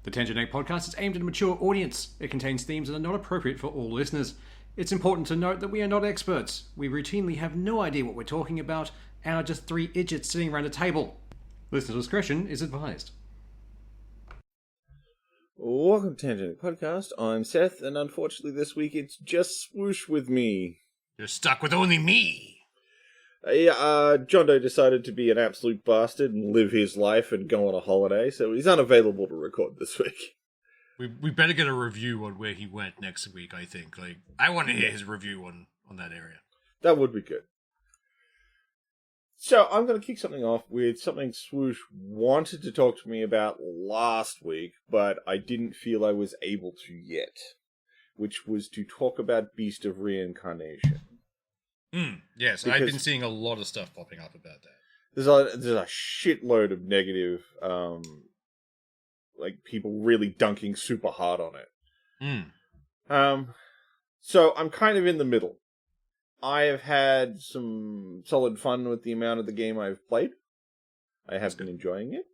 The Tangent 8 podcast is aimed at a mature audience. It contains themes that are not appropriate for all listeners. It's important to note that we are not experts. We routinely have no idea what we're talking about and are just three idiots sitting around a table. Listener discretion is advised. Welcome to Tangent 8 Podcast. I'm Seth, and unfortunately this week it's just Swoosh with me. You're stuck with only me. Jondoe decided to be an absolute bastard and live his life and go on a holiday, so he's unavailable to record this week. We better get a review on where he went next week, I think. I want to hear his review on that area. That would be good. So, I'm going to kick something off with something Swoosh wanted to talk to me about last week, but I didn't feel I was able to yet, which was to talk about Beast of Reincarnation. Yes, because I've been seeing a lot of stuff popping up about that. There's a shitload of negative, people really dunking super hard on it. So I'm kind of in the middle. I have had some solid fun with the amount of the game I've played. I have been enjoying it.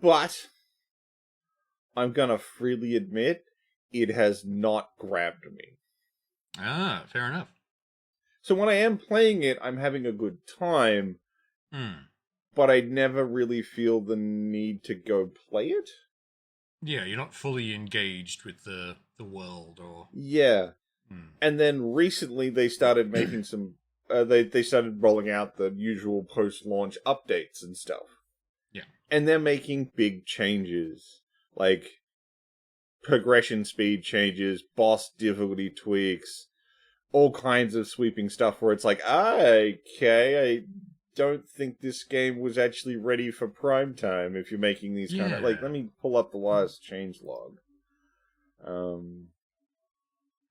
But I'm gonna freely admit, it has not grabbed me. Ah, fair enough. So when I am playing it, I'm having a good time, but I never really feel the need to go play it. Yeah, you're not fully engaged with the world, or... Yeah. And then recently they started making some... they started rolling out the usual post-launch updates and stuff. Yeah. And they're making big changes. Like, progression speed changes, boss difficulty tweaks... all kinds of sweeping stuff where it's like, okay, I don't think this game was actually ready for prime time if you're making these kind of... let me pull up the last changelog.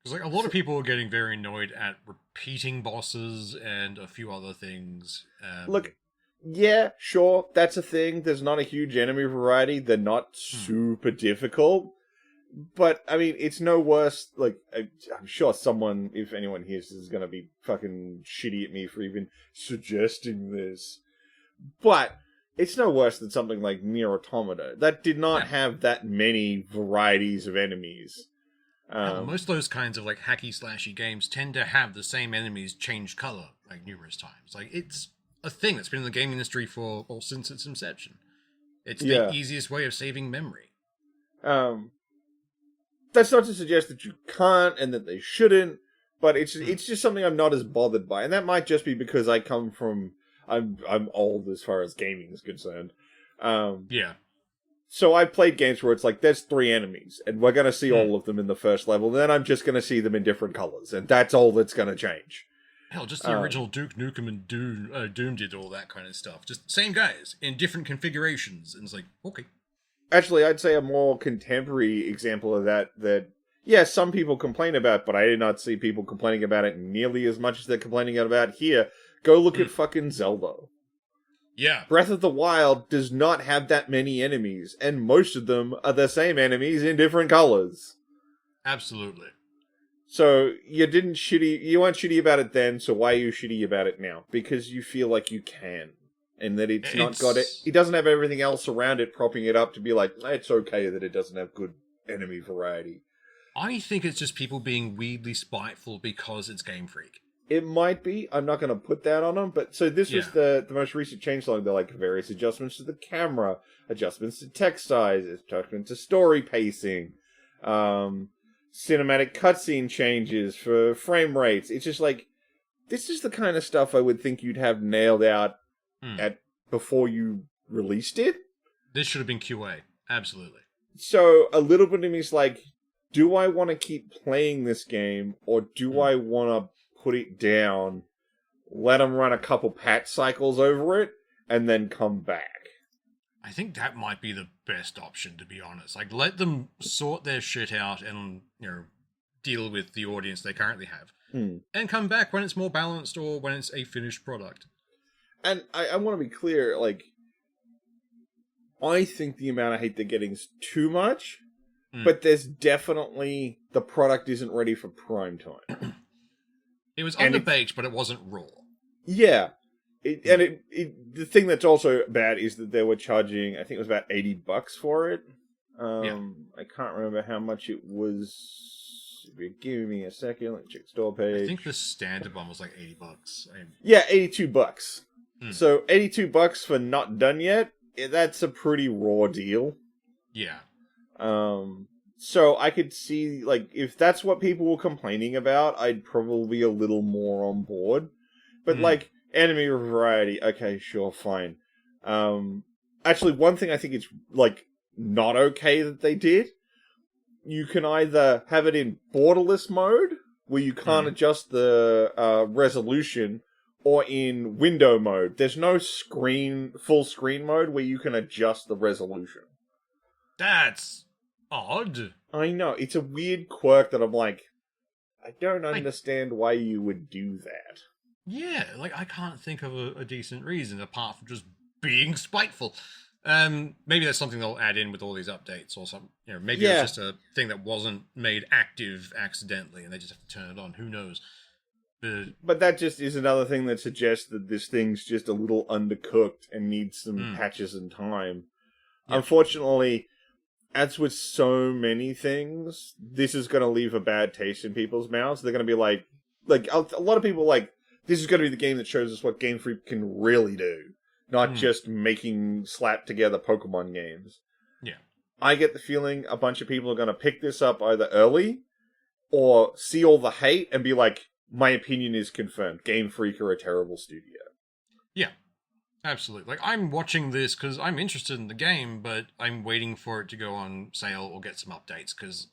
Because a lot of people are getting very annoyed at repeating bosses and a few other things. Look, yeah, sure, that's a thing. There's not a huge enemy variety. They're not super difficult. But, I mean, it's no worse, I'm sure someone, if anyone hears this, is going to be fucking shitty at me for even suggesting this. But, it's no worse than something like Nier Automata. That did not have that many varieties of enemies. Most of those kinds of, hacky-slashy games tend to have the same enemies change color, numerous times. It's a thing that's been in the game industry since its inception. It's the easiest way of saving memory. That's not to suggest that you can't and that they shouldn't, but it's just something I'm not as bothered by, and that might just be because I come from I'm old as far as gaming is concerned. So I've played games where it's like there's 3 enemies, and we're gonna see all of them in the first level, and then I'm just gonna see them in different colors, and that's all that's gonna change. Hell, just the original Duke Nukem and Doom did all that kind of stuff. Just same guys in different configurations, and it's like, okay. Actually, I'd say a more contemporary example of that, some people complain about, but I did not see people complaining about it nearly as much as they're complaining about here. Go look at fucking Zelda. Yeah. Breath of the Wild does not have that many enemies, and most of them are the same enemies in different colors. Absolutely. So, you weren't shitty about it then, so why are you shitty about it now? Because you feel like you can. And that it doesn't have everything else around it propping it up to be like, it's okay that it doesn't have good enemy variety. I think it's just people being weirdly spiteful because it's Game Freak. It might be. I'm not going to put that on them. But so this was the most recent changelog. They're various adjustments to the camera, adjustments to text size, adjustments to story pacing, cinematic cutscene changes for frame rates. It's just this is the kind of stuff I would think you'd have nailed out before you released it. This should have been QA. Absolutely. So a little bit of me is do I want to keep playing this game, or do I want to put it down, let them run a couple patch cycles over it, and then come back? I think that might be the best option, to be honest. Let them sort their shit out and, deal with the audience they currently have. And come back when it's more balanced or when it's a finished product. And I want to be clear, I think the amount of hate they're getting is too much, but there's definitely, the product isn't ready for prime time. It was underbaked, but it wasn't raw. Yeah. The thing that's also bad is that they were charging, I think it was about $80 for it. I can't remember how much it was. If you're giving me a second, let me check the store page. I think the standard one was like $80. Yeah, $82. Hmm. So $82 for not done yet. That's a pretty raw deal. Yeah. So I could see, like, if that's what people were complaining about, I'd probably be a little more on board. But, like, enemy variety, okay, sure, fine. Actually, one thing I think it's, like, not okay that they did, you can either have it in borderless mode, where you can't adjust the resolution, or in window mode. There's no full screen mode where you can adjust the resolution. That's odd. I know, it's a weird quirk that I'm like, I don't understand why you would do that. Yeah, like, I can't think of a decent reason apart from just being spiteful. Maybe that's something they'll add in with all these updates or something. You know, maybe it's just a thing that wasn't made active accidentally and they just have to turn it on. Who knows? But that just is another thing that suggests that this thing's just a little undercooked and needs some patches and time. Yep. Unfortunately, as with so many things, this is going to leave a bad taste in people's mouths. They're going to be like a lot of people like, this is going to be the game that shows us what Game Freak can really do. Not just making slap together Pokemon games. Yeah. I get the feeling a bunch of people are going to pick this up either early or see all the hate and be like, my opinion is confirmed. Game Freak are a terrible studio. Yeah, absolutely. Like, I'm watching this because I'm interested in the game, but I'm waiting for it to go on sale or get some updates because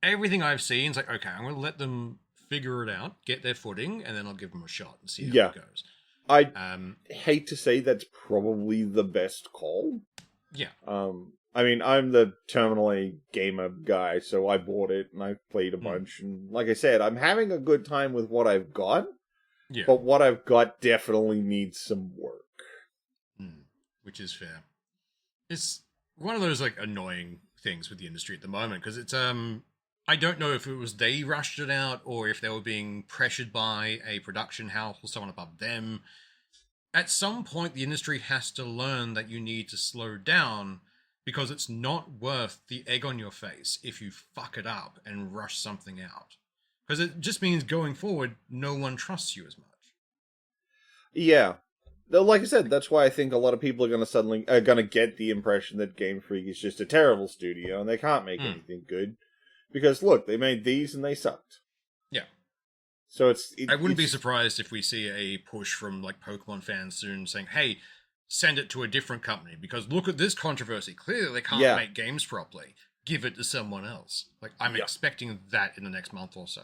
everything I've seen is like, okay, I'm going to let them figure it out, get their footing, and then I'll give them a shot and see how it goes. I hate to say that's probably the best call. Yeah. I mean, I'm the Terminal A gamer guy, so I bought it and I played a bunch. And like I said, I'm having a good time with what I've got. Yeah. But what I've got definitely needs some work. Which is fair. It's one of those, like, annoying things with the industry at the moment, because it's, I don't know if it was they rushed it out or if they were being pressured by a production house or someone above them. At some point, the industry has to learn that you need to slow down because it's not worth the egg on your face if you fuck it up and rush something out. Because it just means going forward, no one trusts you as much. Yeah. Like I said, that's why I think a lot of people are going to get the impression that Game Freak is just a terrible studio and they can't make anything good. Because, look, they made these and they sucked. Yeah. So I wouldn't be surprised if we see a push from, like, Pokemon fans soon saying, hey, send it to a different company because look at this controversy. Clearly they can't make games properly. Give it to someone else. Like, I'm expecting that in the next month or so.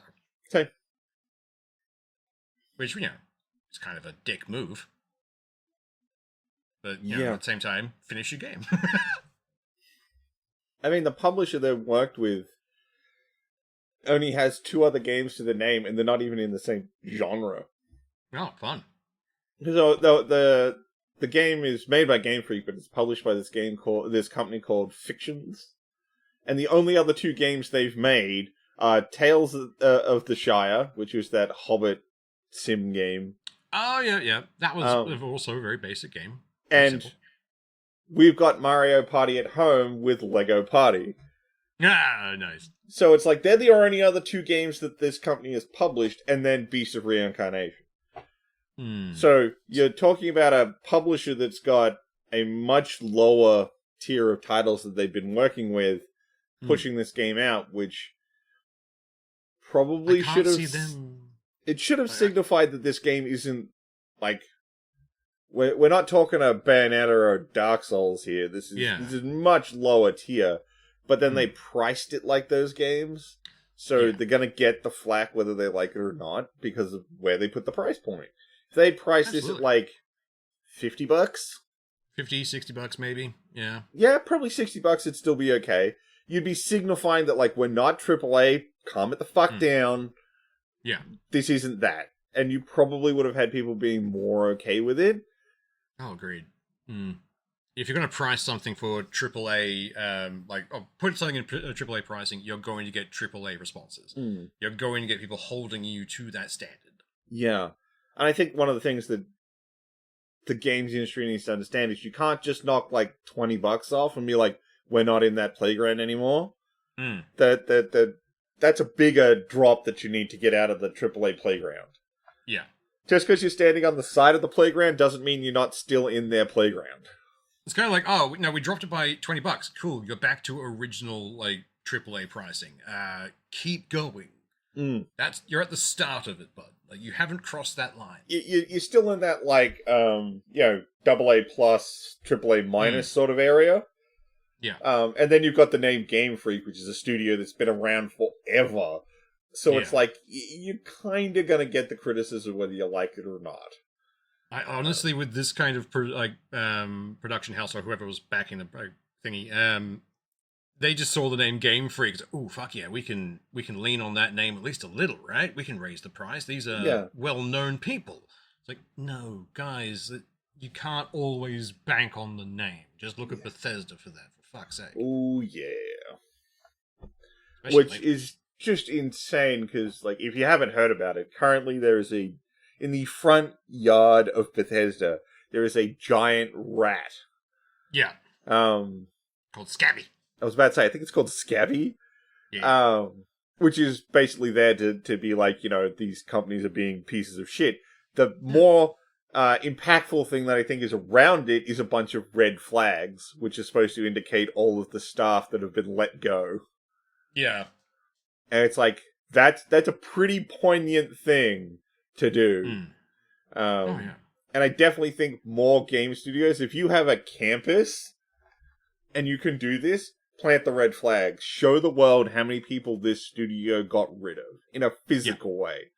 Okay. Which, you know, it's kind of a dick move. But, you know, at the same time, finish your game. I mean, the publisher they've worked with only has 2 other games to the name, and they're not even in the same genre. Oh, fun. So the game is made by Game Freak, but it's published by this company called Fictions. And the only other 2 games they've made are Tales of the Shire, which was that Hobbit sim game. Oh, yeah. That was also a very basic game. And simple. We've got Mario Party at Home with Lego Party. Ah, nice. So it's like they're the only other 2 games that this company has published, and then Beast of Reincarnation. So you're talking about a publisher that's got a much lower tier of titles that they've been working with, pushing this game out, which probably should have... It should have signified that this game isn't, like... We're not talking a Bayonetta or Dark Souls here. This is much lower tier. But then they priced it like those games. So they're going to get the flack whether they like it or not because of where they put the price point. If they priced this at like $50, $50, $60 maybe. Yeah. Yeah, probably $60 it'd still be okay. You'd be signifying that, like, we're not AAA, calm it the fuck down. Yeah. This isn't that. And you probably would have had people being more okay with it. Oh, agreed. If you're going to price something for AAA, put something in AAA pricing, you're going to get AAA responses. You're going to get people holding you to that standard. Yeah. And I think one of the things that the games industry needs to understand is you can't just knock like $20 off and be like, we're not in that playground anymore. Mm. That's a bigger drop that you need to get out of the AAA playground. Yeah. Just because you're standing on the side of the playground doesn't mean you're not still in their playground. It's kind of like, oh, no, we dropped it by $20. Cool, you're back to original, like, AAA pricing. Keep going. You're at the start of it, bud. Like, you haven't crossed that line. You're still in that, like, AA plus, AAA minus sort of area. Yeah. And then you've got the name Game Freak, which is a studio that's been around forever. So it's like, you're kind of going to get the criticism whether you like it or not. I honestly, with this kind of production house or whoever was backing the thingy, they just saw the name Game Freak. Oh, fuck yeah, we can lean on that name at least a little, right? We can raise the price. These are well-known people. It's like, no, guys, you can't always bank on the name. Just look at Bethesda for that, for fuck's sake. Oh, yeah. Especially Which is just insane, because, like, if you haven't heard about it, currently there is in the front yard of Bethesda, there is a giant rat. Yeah. Called Scabby. I was about to say, I think it's called Scabby. Yeah. Which is basically there to be like, these companies are being pieces of shit. The more impactful thing that I think is around it is a bunch of red flags, which is supposed to indicate all of the staff that have been let go. Yeah. And it's like, that's a pretty poignant thing to do. And I definitely think more game studios, if you have a campus and you can do this, plant the red flags. Show the world how many people this studio got rid of in a physical way.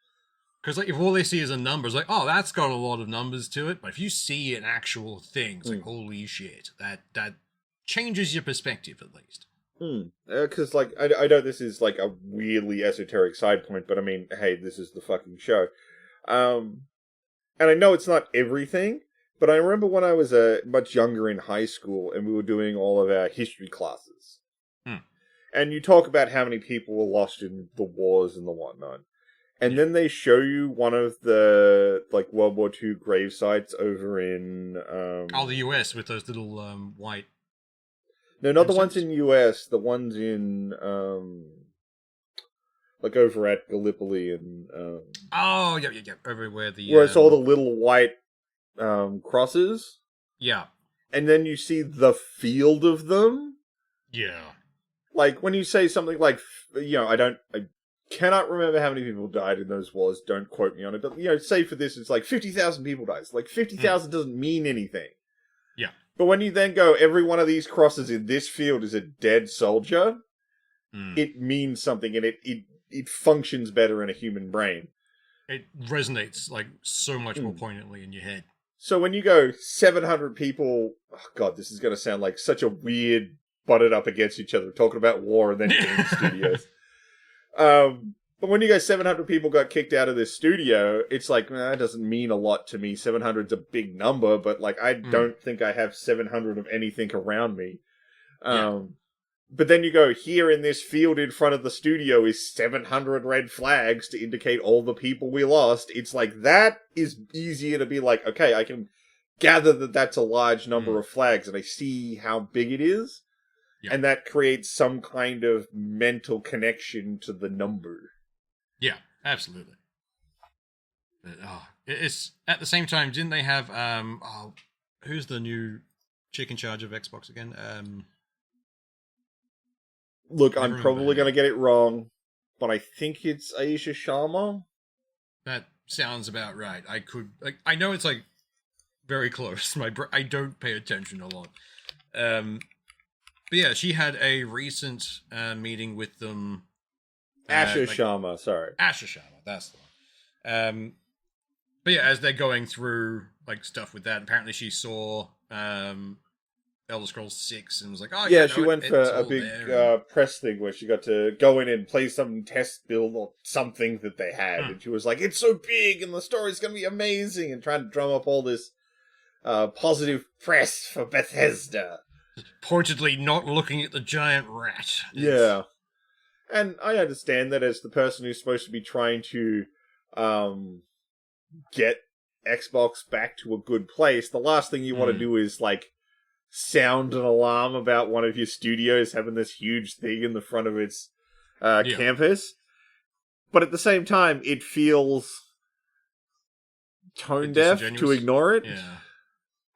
Because like, if all they see is a number, it's like, oh, that's got a lot of numbers to it. But if you see an actual thing, it's like, holy shit, that changes your perspective at least. Because, like, I know this is, like, a weirdly esoteric side point, but I mean, hey, this is the fucking show. And I know it's not everything, but I remember when I was much younger in high school and we were doing all of our history classes. And you talk about how many people were lost in the wars and the whatnot. And then they show you one of the, like, World War II grave sites over in... the US with those little white... No, not the ones in US, the ones in, like, over at Gallipoli and... yeah, over where the... Where it's all the little white crosses. Yeah. And then you see the field of them. Yeah. Like, when you say something like, I cannot remember how many people died in those wars, don't quote me on it, but, say for this, it's like 50,000 people died. It's like, 50,000 doesn't mean anything. Yeah. But when you then go, every one of these crosses in this field is a dead soldier, it means something, and it functions better in a human brain. It resonates, like, so much more poignantly in your head. So when you go 700 people... Oh, God, this is going to sound like such a weird butted up against each other, talking about war and then game studios. But when you go 700 people got kicked out of this studio, it's like, that doesn't mean a lot to me. 700's a big number, but like, I don't think I have 700 of anything around me. But then you go, here in this field in front of the studio is 700 red flags to indicate all the people we lost. It's like, that is easier to be like, okay, I can gather that that's a large number of flags and I see how big it is. Yeah. And that creates some kind of mental connection to the number. Yeah, absolutely. But, it's at the same time, didn't they have who's the new chick in charge of Xbox again? Look, I'm probably going to get it wrong, but I think it's Aisha Sharma. That sounds about right. I know it's like very close. I don't pay attention a lot. But yeah, she had a recent meeting with them. Asha Sharma, sorry. Asha Sharma, that's the one. But yeah, as they're going through like stuff with that, apparently she saw Elder Scrolls 6 and was like, oh yeah, she went for a big press thing where she got to go in and play some test build or something that they had, and she was like, it's so big and the story's gonna be amazing, and trying to drum up all this positive press for Bethesda. Pointedly not looking at the giant rat. Yeah. And I understand that as the person who's supposed to be trying to get Xbox back to a good place, the last thing you want to do is, like, sound an alarm about one of your studios having this huge thing in the front of its campus. But at the same time, it feels tone deaf to ignore it.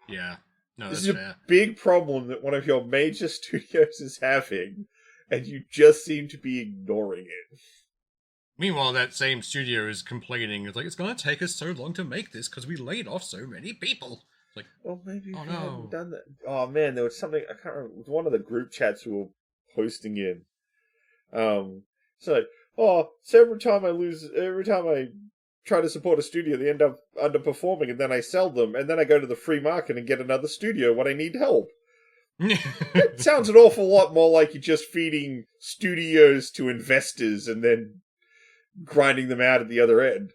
Yeah. No, this that's is fair. a big problem that one of your major studios is having, and you just seem to be ignoring it. Meanwhile, that same studio is complaining. It's like, it's going to take us so long to make this because we laid off so many people. It's like, well, maybe if you hadn't done that. Oh man, there was something, I can't remember. It was one of the group chats we were posting in. So every time I try to support a studio, they end up underperforming, and then I sell them, and then I go to the free market and get another studio when I need help. It sounds an awful lot more like you're just feeding studios to investors and then grinding them out at the other end.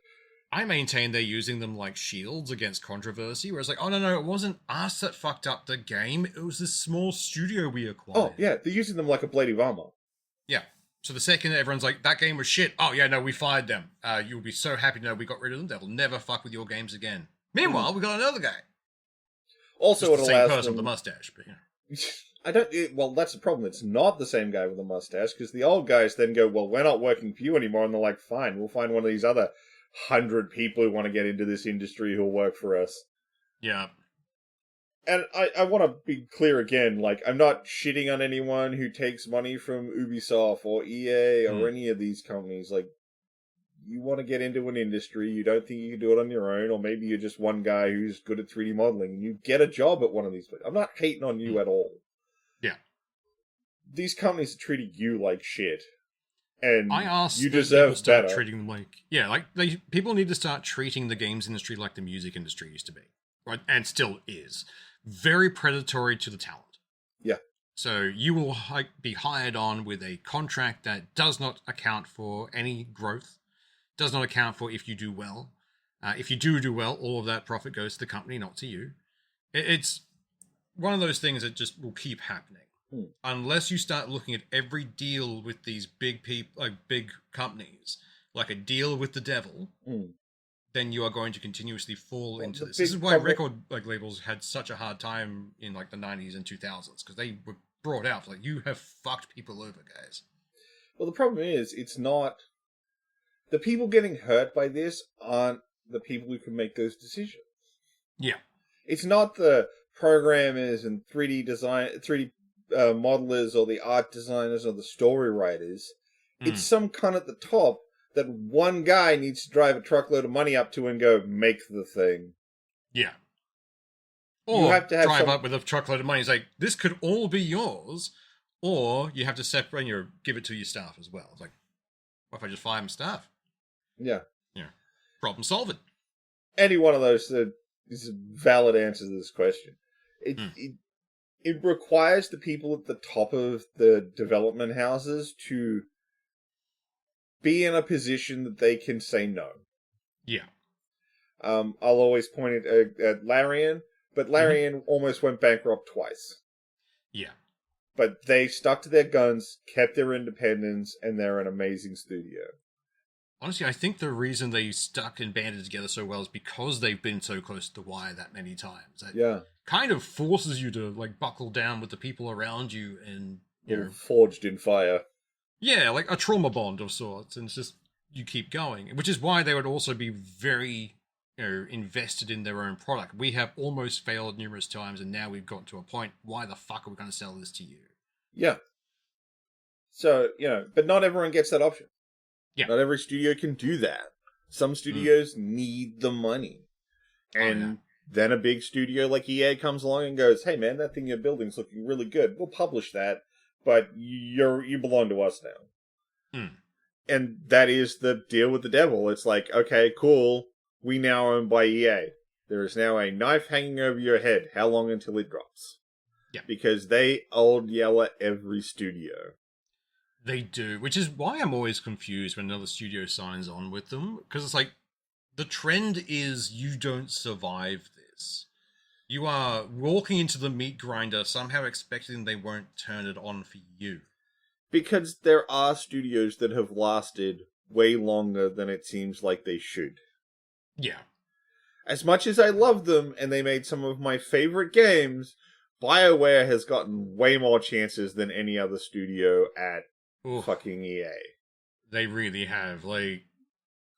I maintain they're using them like shields against controversy, where it's like, oh no, it wasn't us that fucked up the game, it was this small studio we acquired. Oh yeah, they're using them like a blade of armor. Yeah. So the second everyone's like, that game was shit, oh yeah, no, we fired them. You'll be so happy to know we got rid of them, they'll never fuck with your games again. Meanwhile, we got another guy. Also, just the same person with the mustache, but well, that's the problem. It's not the same guy with a mustache, because the old guys then go, well, we're not working for you anymore, and they're like, fine, we'll find one of these other 100 people who want to get into this industry who'll work for us. Yeah. And I want to be clear again, like, I'm not shitting on anyone who takes money from Ubisoft or EA or any of these companies. Like, you want to get into an industry, you don't think you can do it on your own, or maybe you're just one guy who's good at 3D modeling, and you get a job at one of these places. I'm not hating on you at all. Yeah. These companies are treating you like shit. And I asked you deserve better. Treating them like, people need to start treating the games industry like the music industry used to be, right? And still is. Very predatory to the talent. Yeah. So you will be hired on with a contract that does not account for any growth, does not account for if you do well. If you do well, all of that profit goes to the company, not to you. It's one of those things that just will keep happening. Unless you start looking at every deal with these big companies, like a deal with the devil, then you are going to continuously fall into this. This is why record labels had such a hard time in the 90s and 2000s, because they were brought out like, you have fucked people over, guys. Well, the problem is, it's not the people getting hurt by this aren't the people who can make those decisions. Yeah, it's not the programmers and 3D modelers or the art designers or the story writers. It's some cunt at the top that one guy needs to drive a truckload of money up to and go, make the thing. Yeah. Or you have to drive up with a truckload of money. It's like, this could all be yours. Or you have to separate and give it to your staff as well. It's like, what if I just fire my staff? Yeah. Yeah. Problem solved. Any one of those is a valid answer to this question. It requires the people at the top of the development houses to be in a position that they can say no. Yeah. I'll always point it at Larian, but Larian almost went bankrupt twice. Yeah. But they stuck to their guns, kept their independence, and they're an amazing studio. Honestly, I think the reason they stuck and banded together so well is because they've been so close to the wire that many times. That kind of forces you to buckle down with the people around you and forged in fire. Yeah, like a trauma bond of sorts, and it's just you keep going, which is why they would also be very invested in their own product. We have almost failed numerous times, and now we've gotten to a point. Why the fuck are we going to sell this to you? Yeah. So but not everyone gets that option. Yeah. Not every studio can do that. Some studios need the money. And then a big studio like EA comes along and goes, hey man, that thing you're building's looking really good. We'll publish that, but you belong to us now. And that is the deal with the devil. It's like, okay, cool. We now own by EA. There is now a knife hanging over your head. How long until it drops? Yeah. Because they old yell at every studio. They do, which is why I'm always confused when another studio signs on with them. Because it's like, the trend is you don't survive this. You are walking into the meat grinder, somehow expecting they won't turn it on for you. Because there are studios that have lasted way longer than it seems like they should. Yeah. As much as I love them, and they made some of my favorite games, BioWare has gotten way more chances than any other studio at Oof, fucking EA. they really have. Like,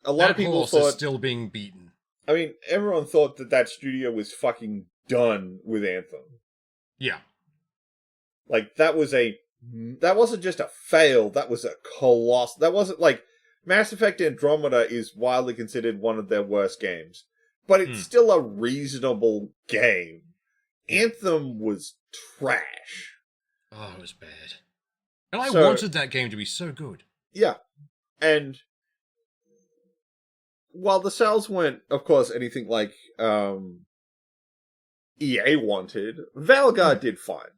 A lot that of people horse thought... is still being beaten. I mean, everyone thought that studio was fucking done with Anthem. Yeah. Like, that wasn't just a fail, that was a colossal... That wasn't, like... Mass Effect Andromeda is widely considered one of their worst games. But it's still a reasonable game. Anthem was trash. Oh, it was bad. And I So- wanted that game to be so good. Yeah. And... while the sales weren't, of course, anything like EA wanted, Valguard did fine.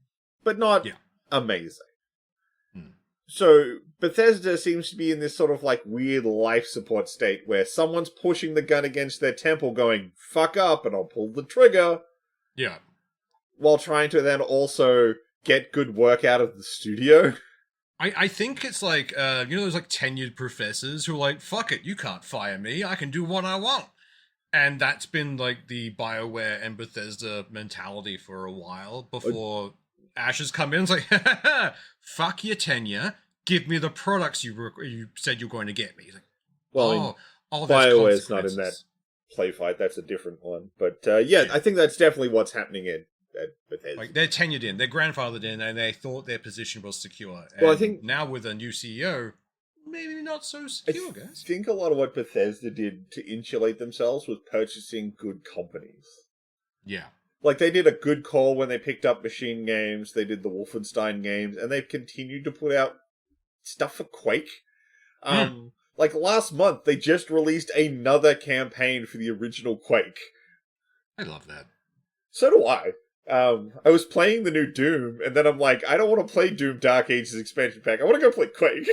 But not amazing. So, Bethesda seems to be in this sort of like weird life support state where someone's pushing the gun against their temple going, fuck up and I'll pull the trigger. Yeah. While trying to then also get good work out of the studio. I think it's like, those like tenured professors who are like, fuck it, you can't fire me, I can do what I want. And that's been like the BioWare and Bethesda mentality for a while before Ash has come in and it's like, fuck your tenure, give me the products you said you're going to get me. He's like, Well, there's BioWare's not in that consequences. play fight, that's a different one. But I think that's definitely what's happening at Bethesda. Like, they're tenured in, they're grandfathered in, and they thought their position was secure. And Well, I think- now with a new CEO, maybe not so secure, guys. I think a lot of what Bethesda did to insulate themselves was purchasing good companies. Yeah. Like, they did a good call when they picked up Machine Games, they did the Wolfenstein games, and they've continued to put out stuff for Quake. Like, last month, they just released another campaign for the original Quake. I love that. So do I. I was playing the new Doom, and then I'm like, I don't want to play Doom Dark Ages expansion pack, I want to go play Quake.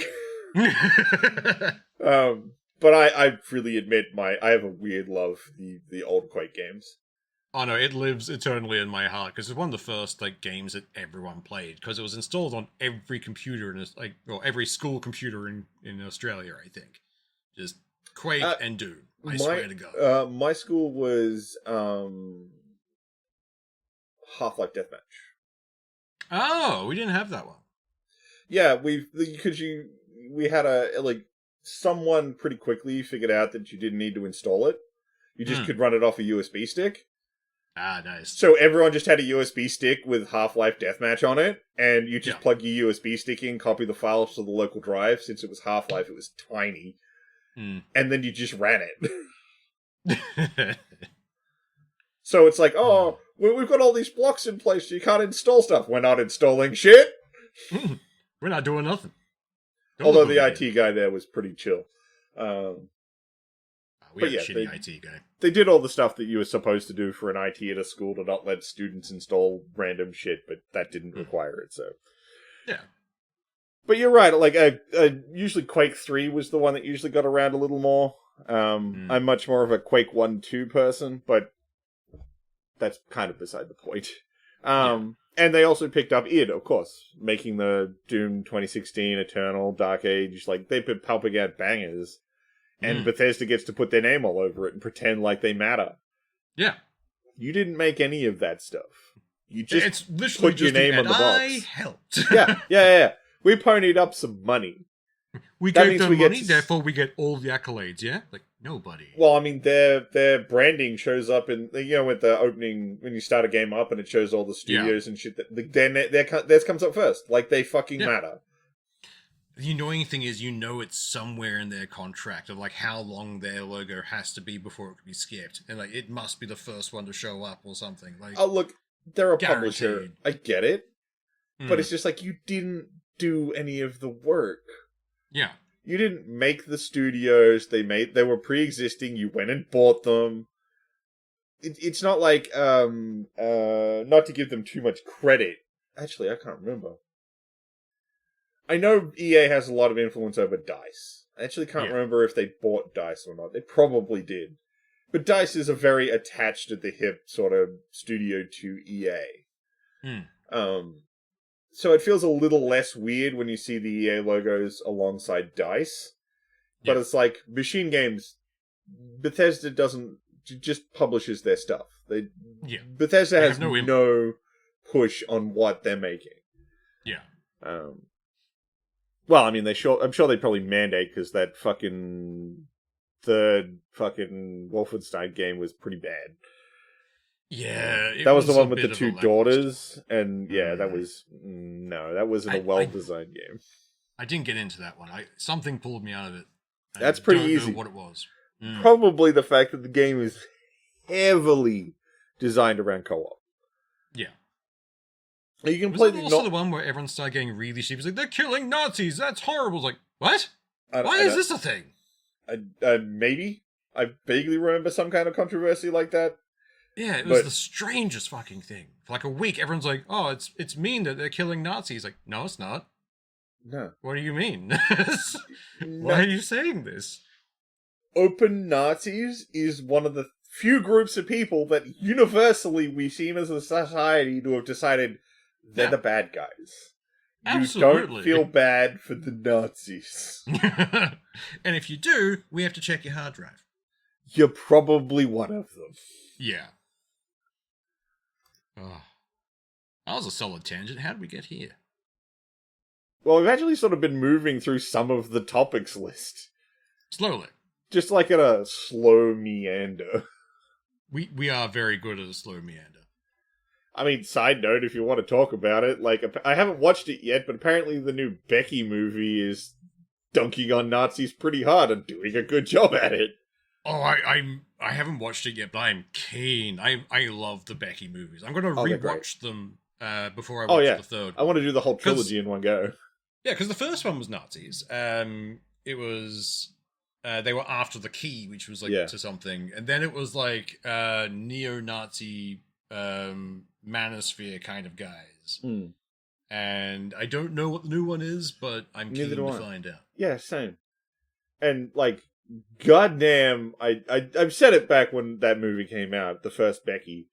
But I really admit I have a weird love for the old Quake games. Oh no, it lives eternally in my heart because it's one of the first like games that everyone played because it was installed on every computer every school computer in Australia, I think. Just Quake and Doom. I swear to God. My school was Half-Life Deathmatch. Oh, we didn't have that one. Yeah, we had someone pretty quickly figured out that you didn't need to install it. You just could run it off a USB stick. Ah, nice. So everyone just had a USB stick with Half-Life Deathmatch on it, and you just plug your USB stick in, copy the files to the local drive. Since it was Half-Life, it was tiny. And then you just ran it. So it's like, we've got all these blocks in place, so you can't install stuff. We're not installing shit. We're not doing nothing. Although the IT guy there was pretty chill. We had a shitty IT guy. They did all the stuff that you were supposed to do for an IT at a school to not let students install random shit, but that didn't require it, so... Yeah. But you're right, like, usually Quake 3 was the one that usually got around a little more. I'm much more of a Quake 1-2 person, but that's kind of beside the point. And they also picked up id, of course, making the Doom 2016, Eternal, Dark Age, like, they've been pumping out bangers. And Bethesda gets to put their name all over it and pretend like they matter. Yeah. You didn't make any of that stuff. You just it's literally put your name on the box. I helped. Yeah. We ponied up some money. We That gave means them we get money, therefore we get all the accolades, yeah? Like, nobody. Well, I mean, their branding shows up in, with the opening, when you start a game up and it shows all the studios and shit, theirs comes up first. Like, they fucking matter. The annoying thing is, it's somewhere in their contract of like how long their logo has to be before it can be skipped, and like it must be the first one to show up or something. Like, Oh, look, they're a guaranteed. publisher. I get it, but it's just like you didn't do any of the work. Yeah, you didn't make the studios. They were pre-existing. You went and bought them. It's not like not to give them too much credit. Actually, I can't remember. I know EA has a lot of influence over DICE. I actually can't remember if they bought DICE or not. They probably did. But DICE is a very attached at the hip sort of studio to EA. So it feels a little less weird when you see the EA logos alongside DICE. But it's like, Machine Games, Bethesda just publishes their stuff. Bethesda has no push on what they're making. Yeah. Well, I mean, I'm sure they probably mandate, because that fucking third fucking Wolfenstein game was pretty bad. Yeah, that was the one a with the bit of two a daughters, and yeah, that wasn't a well-designed game. I didn't get into that one. Something pulled me out of it. That's pretty don't easy. Know what it was? Probably the fact that the game is heavily designed around co-op. Yeah. You can was play that also the one where everyone started getting really stupid? It's like, they're killing Nazis. That's horrible. It's like, what? Why is this a thing? Maybe. I vaguely remember some kind of controversy like that. Yeah, it was the strangest fucking thing. For like a week, everyone's like, oh, it's mean that they're killing Nazis. Like, no, it's not. No. What do you mean? Why are you saying this? Open Nazis is one of the few groups of people that universally we seem as a society to have decided they're the bad guys. Absolutely. You don't feel bad for the Nazis. And if you do, we have to check your hard drive. You're probably one of them. Yeah. Oh. That was a solid tangent. How did we get here? Well, we've actually sort of been moving through some of the topics list. Slowly. Just like at a slow meander. We are very good at a slow meander. I mean, side note, if you want to talk about it, like, I haven't watched it yet, but apparently the new Becky movie is dunking on Nazis pretty hard and doing a good job at it. Oh, I haven't watched it yet, but I'm keen. I love the Becky movies. I'm going to rewatch them before I watch the third. I want to do the whole trilogy in one go. Yeah, because the first one was Nazis. It was they were after the key, which was like to something, and then it was like neo-Nazi manosphere kind of guys. And I don't know what the new one is, but I'm keen to find out. Yeah, same. And like, goddamn, I've said it back when that movie came out, the first Becky.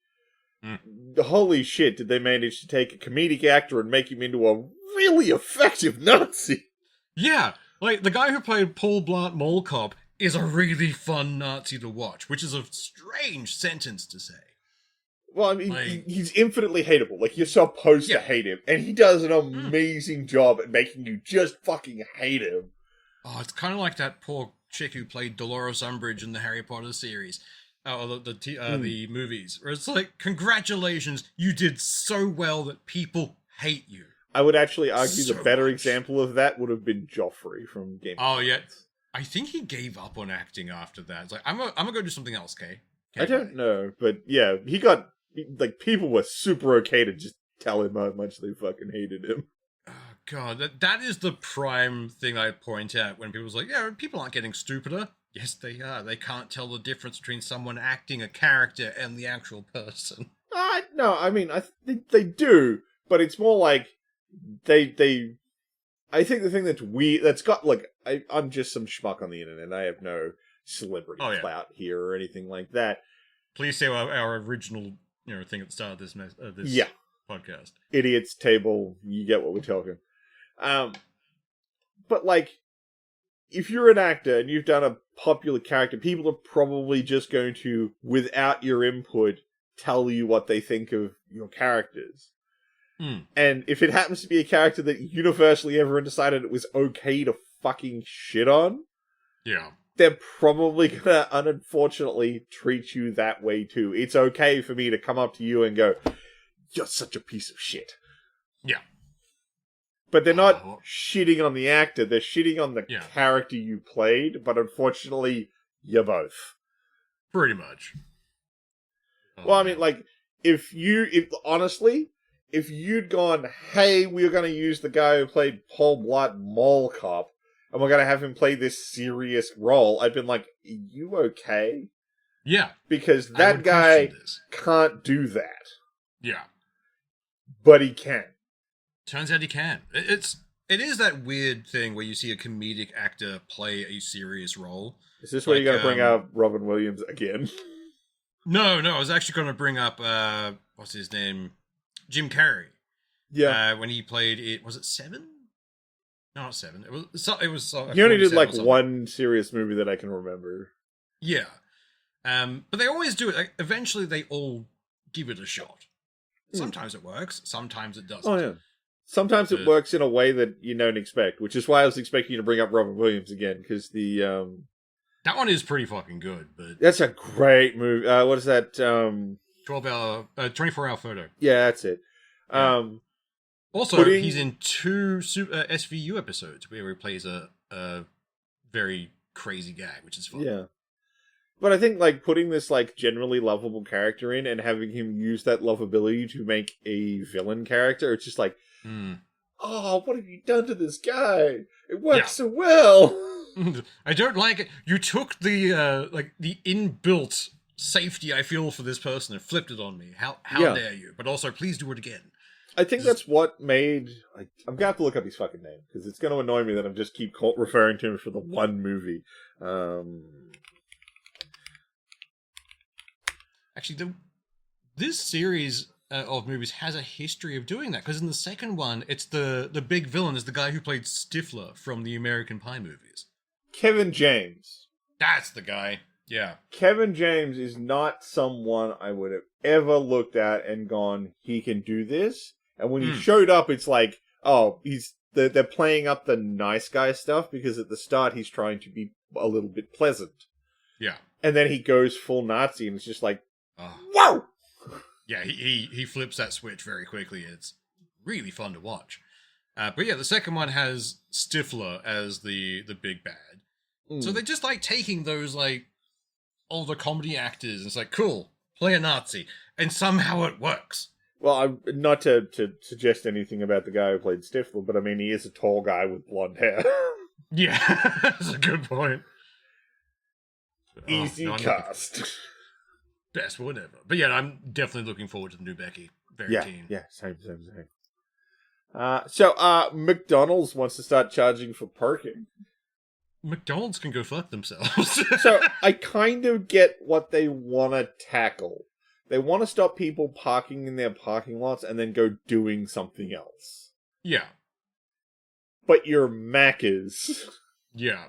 Holy shit, did they manage to take a comedic actor and make him into a really effective Nazi? Yeah, like the guy who played Paul Blart Mall Cop is a really fun Nazi to watch, which is a strange sentence to say. Well, I mean, he's infinitely hateable. Like, you're supposed to hate him. And he does an amazing job at making you just fucking hate him. Oh, it's kind of like that poor chick who played Dolores Umbridge in the Harry Potter series. Or the movies. Where it's like, congratulations, you did so well that people hate you. I would actually argue the better example of that would have been Joffrey from Game of Thrones. Oh, yeah. I think he gave up on acting after that. It's like, I'm gonna go do something else, okay? I don't know, but yeah, he got... Like, people were super okay to just tell him how much they fucking hated him. Oh, God, that is the prime thing I point out when people's like, yeah, people aren't getting stupider. Yes, they are. They can't tell the difference between someone acting a character and the actual person. No, I mean, I think they do, but it's more like they I think the thing that's weird, that's got, like, I'm just some schmuck on the internet. I have no celebrity clout here or anything like that. Please say our original... thing at the start of this podcast. Idiots table, you get what we're talking. But like, if you're an actor and you've done a popular character, people are probably just going to, without your input, tell you what they think of your characters. And if it happens to be a character that universally everyone decided it was okay to fucking shit on, they're probably gonna, unfortunately, treat you that way too. It's okay for me to come up to you and go, "You're such a piece of shit." Yeah. But they're not shitting on the actor, they're shitting on the character you played, but unfortunately, you're both. Pretty much. Well, I mean, like, if you'd gone, hey, we're gonna use the guy who played Paul Blart Mall Cop, and we're going to have him play this serious role, I've been like, are you okay? Yeah. Because that guy can't do that. Yeah. But he can. Turns out he can. It is that weird thing where you see a comedic actor play a serious role. Is this where you're going to bring up Robin Williams again? No, I was actually going to bring up, what's his name? Jim Carrey. Yeah. When he played it, was it Seven? No, not Seven. It was. He only did like one serious movie that I can remember. Yeah, but they always do it. Like, eventually, they all give it a shot. Sometimes it works, sometimes it doesn't. Oh, yeah. Sometimes it works in a way that you don't expect, which is why I was expecting you to bring up Robin Williams again, because that one is pretty fucking good, but... That's a great movie. What is that? 24-hour photo. Yeah, that's it. Yeah. Also, he's in 2 SVU episodes where he plays a very crazy guy, which is fun. Yeah. But I think, like, putting this, like, generally lovable character in and having him use that lovability to make a villain character, it's just like, oh, what have you done to this guy? It works so well. I don't like it. You took the inbuilt safety I feel for this person and flipped it on me. How dare you? But also, please do it again. I think that's what made... I'm going to have to look up his fucking name, because it's going to annoy me that I'm just keep referring to him for the one movie. Actually, this series of movies has a history of doing that, because in the second one, it's the big villain is the guy who played Stifler from the American Pie movies. Kevin James. That's the guy. Yeah. Kevin James is not someone I would have ever looked at and gone, he can do this. And when he showed up, it's like, oh, they're playing up the nice guy stuff, because at the start he's trying to be a little bit pleasant. Yeah. And then he goes full Nazi, and it's just like, whoa! Yeah, he flips that switch very quickly. It's really fun to watch. But yeah, the second one has Stifler as the big bad. So they're just like taking those like older comedy actors, and it's like, cool, play a Nazi, and somehow it works. Well, not to suggest anything about the guy who played Stifler, but I mean, he is a tall guy with blonde hair. Yeah, that's a good point. Easy cast. Best one ever. But yeah, I'm definitely looking forward to the new Becky. Very keen. Yeah, same. So McDonald's wants to start charging for parking. McDonald's can go fuck themselves. So I kind of get what they want to tackle. They want to stop people parking in their parking lots and then go doing something else. Yeah. But you're Macca's. Yeah.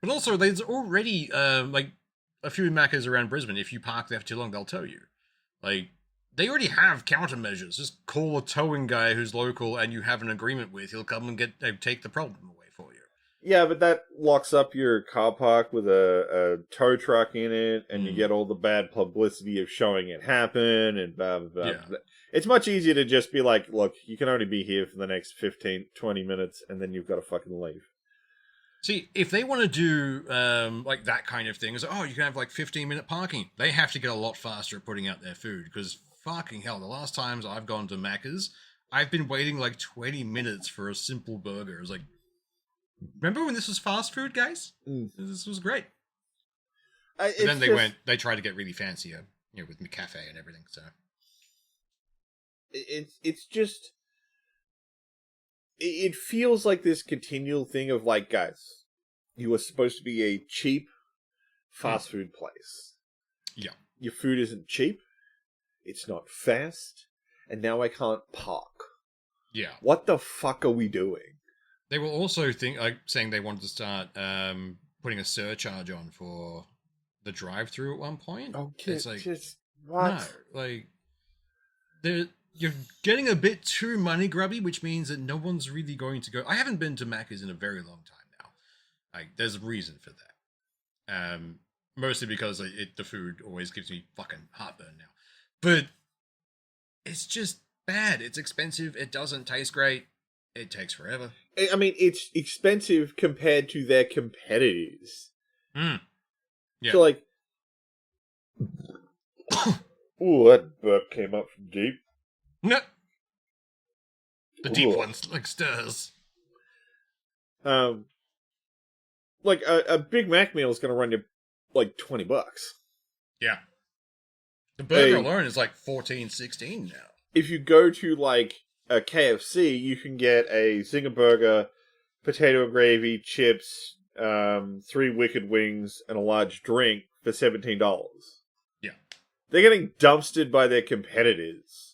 But also, there's already, like, a few Macca's around Brisbane. If you park there for too long, they'll tow you. Like, they already have countermeasures. Just call a towing guy who's local and you have an agreement with. He'll come and take the problem away for you. Yeah, but that locks up your car park with a tow truck in it, and you get all the bad publicity of showing it happen, and blah, blah, blah. Yeah. It's much easier to just be like, look, you can only be here for the next 15, 20 minutes, and then you've got to fucking leave. See, if they want to do, like, that kind of thing, is, oh, you can have, like, 15-minute parking, they have to get a lot faster at putting out their food, because fucking hell, the last times I've gone to Macca's, I've been waiting, like, 20 minutes for a simple burger. It was like, remember when this was fast food, guys? This was great. Then they tried to get really fancy, with McCafe and everything, so. It's just, it feels like this continual thing of like, guys, you are supposed to be a cheap fast food place. Yeah. Your food isn't cheap. It's not fast. And now I can't park. Yeah. What the fuck are we doing? They were also saying they wanted to start putting a surcharge on for the drive-through at one point. Okay, it's like, just what? No, like you're getting a bit too money grubby, which means that no one's really going to go. I haven't been to Macca's in a very long time now. Like, there's a reason for that. Mostly because the food always gives me fucking heartburn now. But it's just bad. It's expensive. It doesn't taste great. It takes forever. I mean, it's expensive compared to their competitors. Yeah. So, like... Ooh, that burp came up from deep. No. The deep ones, like, stirs. Like, a Big Mac meal is going to run you, like, $20. Yeah. The burger alone is, like, $14-16 now. If you go to, like, a KFC, you can get a zinger burger, potato gravy, chips, 3 wicked wings, and a large drink for $17. Yeah. They're getting dumpstered by their competitors.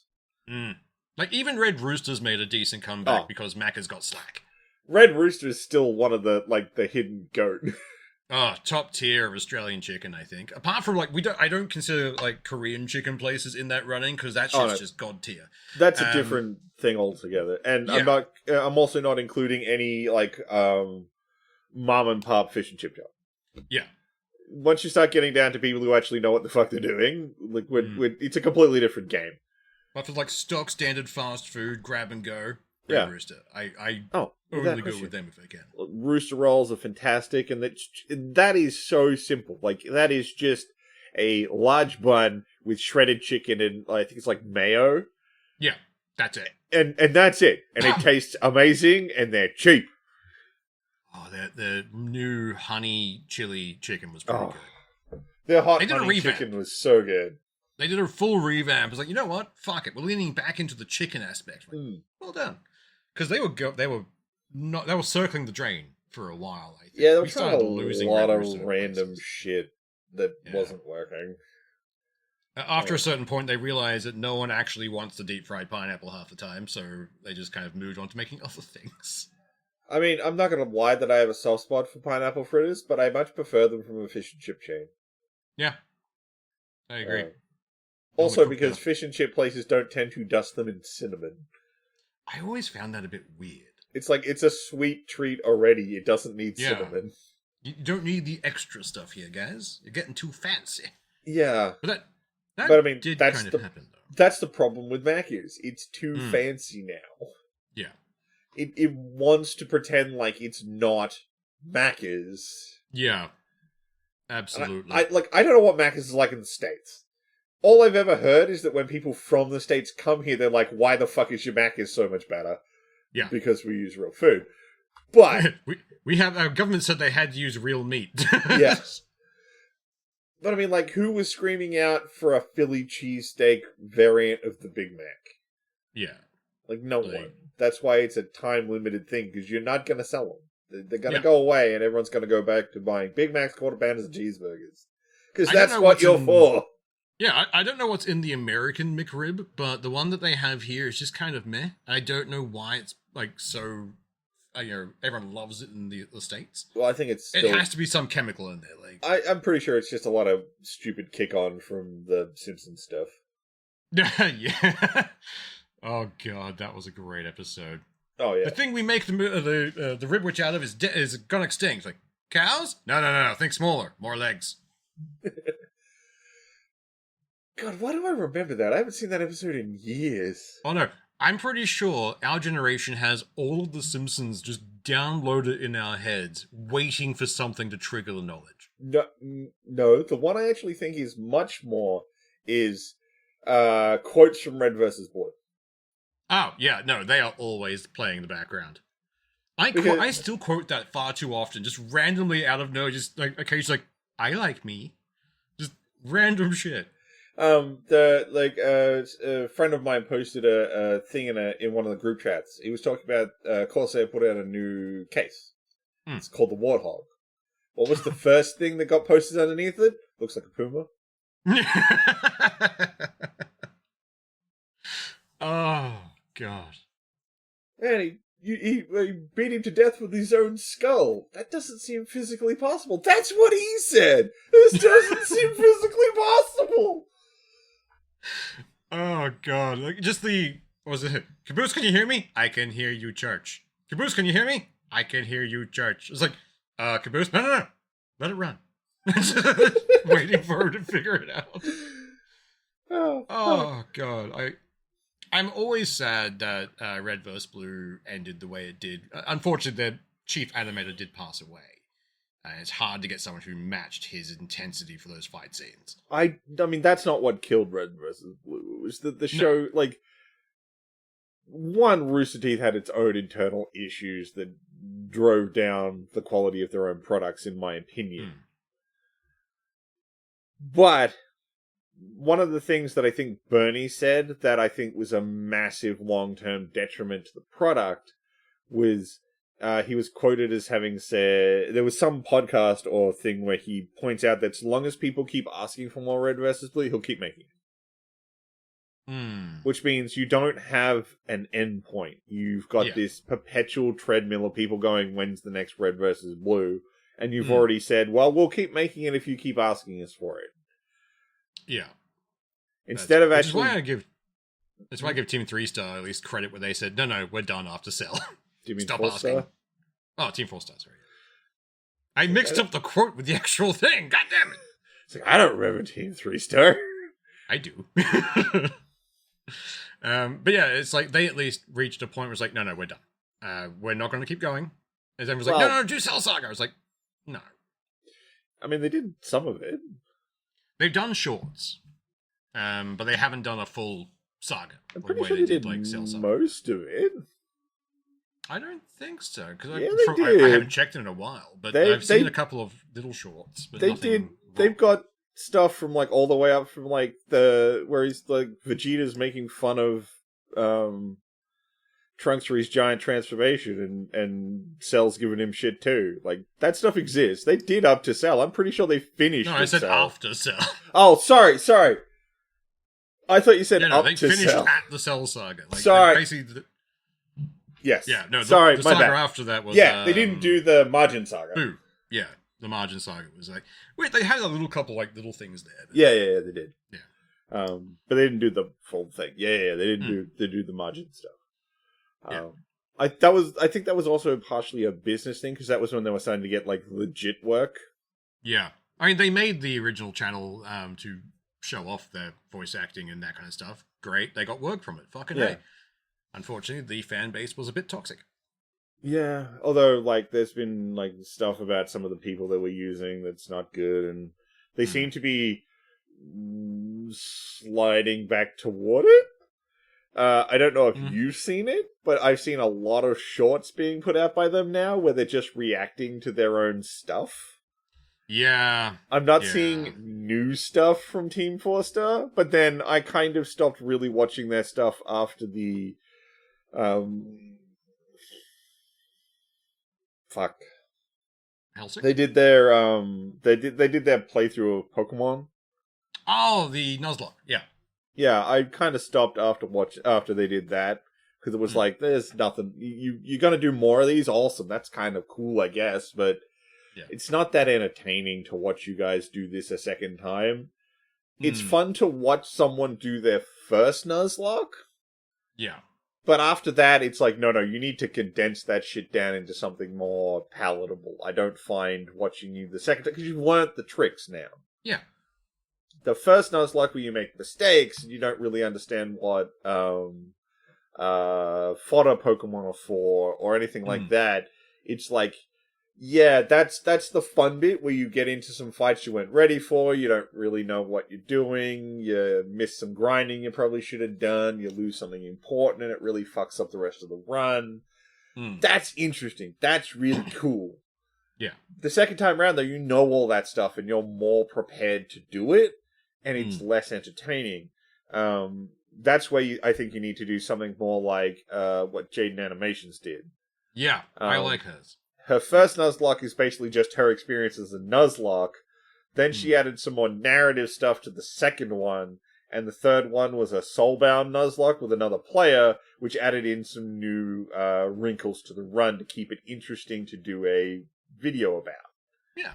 Like, even Red Rooster's made a decent comeback because Macca's got slack. Red Rooster is still one of the, like, the hidden goat. Oh, top tier of Australian chicken, I think. Apart from like I don't consider like Korean chicken places in that running because that Oh, shit's no. just god tier. That's a different thing altogether. And Yeah. I'm also not including any like mom and pop fish and chip shop. Yeah. Once you start getting down to people who actually know what the fuck they're doing, like it's a completely different game. But for like stock standard fast food, grab and go, Yeah. Rooster. I Without only go question. with them if I can. Rooster rolls are fantastic, and that is so simple. Like that is just a large bun with shredded chicken and I think it's like mayo, Yeah, that's it. and that's it. And it tastes amazing, and they're cheap. Oh, the new honey chili chicken was pretty good. Their hot They did a honey revamp. chicken was so good. They did a full revamp. It's like, you know what? Fuck it. We're leaning back into the chicken aspect. Like, well done. Because they were circling the drain for a while. I think. Yeah, they were We trying started a losing lot Red of Rooster random places. shit that wasn't working. After a certain point, they realized that no one actually wants the deep fried pineapple half the time, so they just kind of moved on to making other things. I mean, I'm not going to lie that I have a soft spot for pineapple fritters, but I much prefer them from a fish and chip chain. Yeah, I agree. Also, because fish and chip places don't tend to dust them in cinnamon. I always found that a bit weird. It's like, it's a sweet treat already. It doesn't need cinnamon. You don't need the extra stuff here, guys. You're getting too fancy. Yeah. But But I mean, did that's kind the of happen, though. that's the problem with Macca's. It's too fancy now. Yeah. It wants to pretend like it's not Macca's. Yeah. Absolutely. I don't know what Macca's is like in the States. All I've ever heard is that when people from the States come here, they're like, why the fuck is your Macca's so much better? Yeah. Because we use real food. But we have our government said they had to use real meat. yes. But I mean, like, who was screaming out for a Philly cheesesteak variant of the Big Mac? Yeah. Like, no one. That's why it's a time-limited thing, because you're not going to sell them. They're going to Yeah. go away, and everyone's going to go back to buying Big Macs, quarter pounders, and cheeseburgers. Because I don't that's know what what's you're in- for. Yeah, I don't know what's in the American McRib, but the one that they have here is just kind of meh. I don't know why it's like so. Everyone loves it in the States. Well, I think it's It still... has to be some chemical in there, like. I'm pretty sure it's just a lot of stupid kick-on from the Simpsons stuff. Yeah. Oh god, that was a great episode. Oh, yeah. The thing we make the ribwich out of is gonna extinct. Like cows? No. Think smaller, more legs. God, why do I remember that? I haven't seen that episode in years. Oh no, I'm pretty sure our generation has all of the Simpsons just downloaded in our heads, waiting for something to trigger the knowledge. No, the one I actually think is much more is quotes from Red vs. Blue. Oh yeah, no, they are always playing in the background. Because- I still quote that far too often, just randomly out of nowhere, just like occasionally, like I like me, just random shit. A friend of mine posted a thing in one of the group chats. He was talking about Corsair put out a new case. It's called the Warthog. What was the first thing that got posted underneath it? Looks like a puma. Oh god. And he beat him to death with his own skull. That doesn't seem physically possible. That's what he said. This doesn't seem physically possible. Oh god, like just what was it? Caboose, can you hear me? I can hear you, church. Caboose, can you hear me? I can hear you, church. It's like, Caboose, no. Let it run. Waiting for her to figure it out. Oh god, I'm always sad that Red vs. Blue ended the way it did. Unfortunately, their chief animator did pass away. And it's hard to get someone who matched his intensity for those fight scenes. I mean, that's not what killed Red vs. Blue. It was the show, like... One, Rooster Teeth had its own internal issues that drove down the quality of their own products, in my opinion. But... one of the things that I think Bernie said that I think was a massive long-term detriment to the product was he was quoted as having said, there was some podcast or thing where he points out that as long as people keep asking for more Red vs. Blue, he'll keep making it. Which means you don't have an end point. You've got this perpetual treadmill of people going, when's the next Red vs. Blue? and you've already said, well, we'll keep making it if you keep asking us for it. Yeah. Instead of That's actually... That's why I give Team 3 Star at least credit where they said, no, we're done after Cell. Do you mean Stop 4 asking. star? Oh, Team 4 Star, sorry. I mixed up the quote with the actual thing. God damn it. It's like, I don't remember Team 3 Star. I do. But yeah, it's like they at least reached a point where it's like, no, we're done. We're not going to keep going. And everyone's like, no, do Cell Saga. I was like, no. I mean, they did some of it. They've done shorts, but they haven't done a full saga. I'm pretty sure they did like Cell Saga. most of it. I don't think so, because Yeah, I haven't checked in a while, but I've seen a couple of little shorts. But they've got stuff from like all the way up from like where he's like Vegeta's making fun of Trunks for his giant transformation, and Cell's giving him shit too. Like that stuff exists. They did up to Cell. I'm pretty sure they finished. No, I said Cell. after Cell. Oh, sorry. I thought you said up they to finished Cell. at the Cell Saga. Like, sorry. Basically, yes. Yeah. No. Sorry, The my saga bad. after that was. Yeah, they didn't do the Margin Saga. Boo. Yeah, the Margin Saga was like. Wait, they had a little couple like little things there. Yeah, they did. Yeah. But they didn't do the full thing. Yeah, they didn't do the Margin stuff. Yeah. I think that was also partially a business thing, because that was when they were starting to get like legit work. Yeah, I mean they made the original channel to show off their voice acting and that kind of stuff. Great, they got work from it. Fucking hey. Unfortunately, the fan base was a bit toxic. Yeah, although like there's been like stuff about some of the people that we're using that's not good, and they seem to be sliding back toward it. I don't know if you've seen it, but I've seen a lot of shorts being put out by them now where they're just reacting to their own stuff. Yeah. I'm not seeing new stuff from Team 4 Star, but then I kind of stopped really watching their stuff after the Helsing? They did their they did their playthrough of Pokemon. Oh, the Nuzlocke. Yeah. Yeah, I kind of stopped after they did that, because it was like, there's nothing. You're gonna do more of these? Awesome. That's kind of cool, I guess, but it's not that entertaining to watch you guys do this a second time. It's fun to watch someone do their first Nuzlocke. Yeah. But after that, it's like, no, you need to condense that shit down into something more palatable. I don't find watching you the second time, because you've learned the tricks now. Yeah. The first Nuzlocke where you make mistakes and you don't really understand what fodder Pokemon are for or anything like that. It's like, yeah, that's the fun bit where you get into some fights you weren't ready for, you don't really know what you're doing, you miss some grinding you probably should have done, you lose something important and it really fucks up the rest of the run. That's interesting. That's really cool. Yeah. The second time around, though, you know all that stuff and you're more prepared to do it. And it's less entertaining. That's where I think you need to do something more like what Jaden Animations did. Yeah, I like hers. Her first Nuzlocke is basically just her experience as a Nuzlocke. Then she added some more narrative stuff to the second one. And the third one was a Soulbound Nuzlocke with another player, which added in some new wrinkles to the run to keep it interesting to do a video about. Yeah.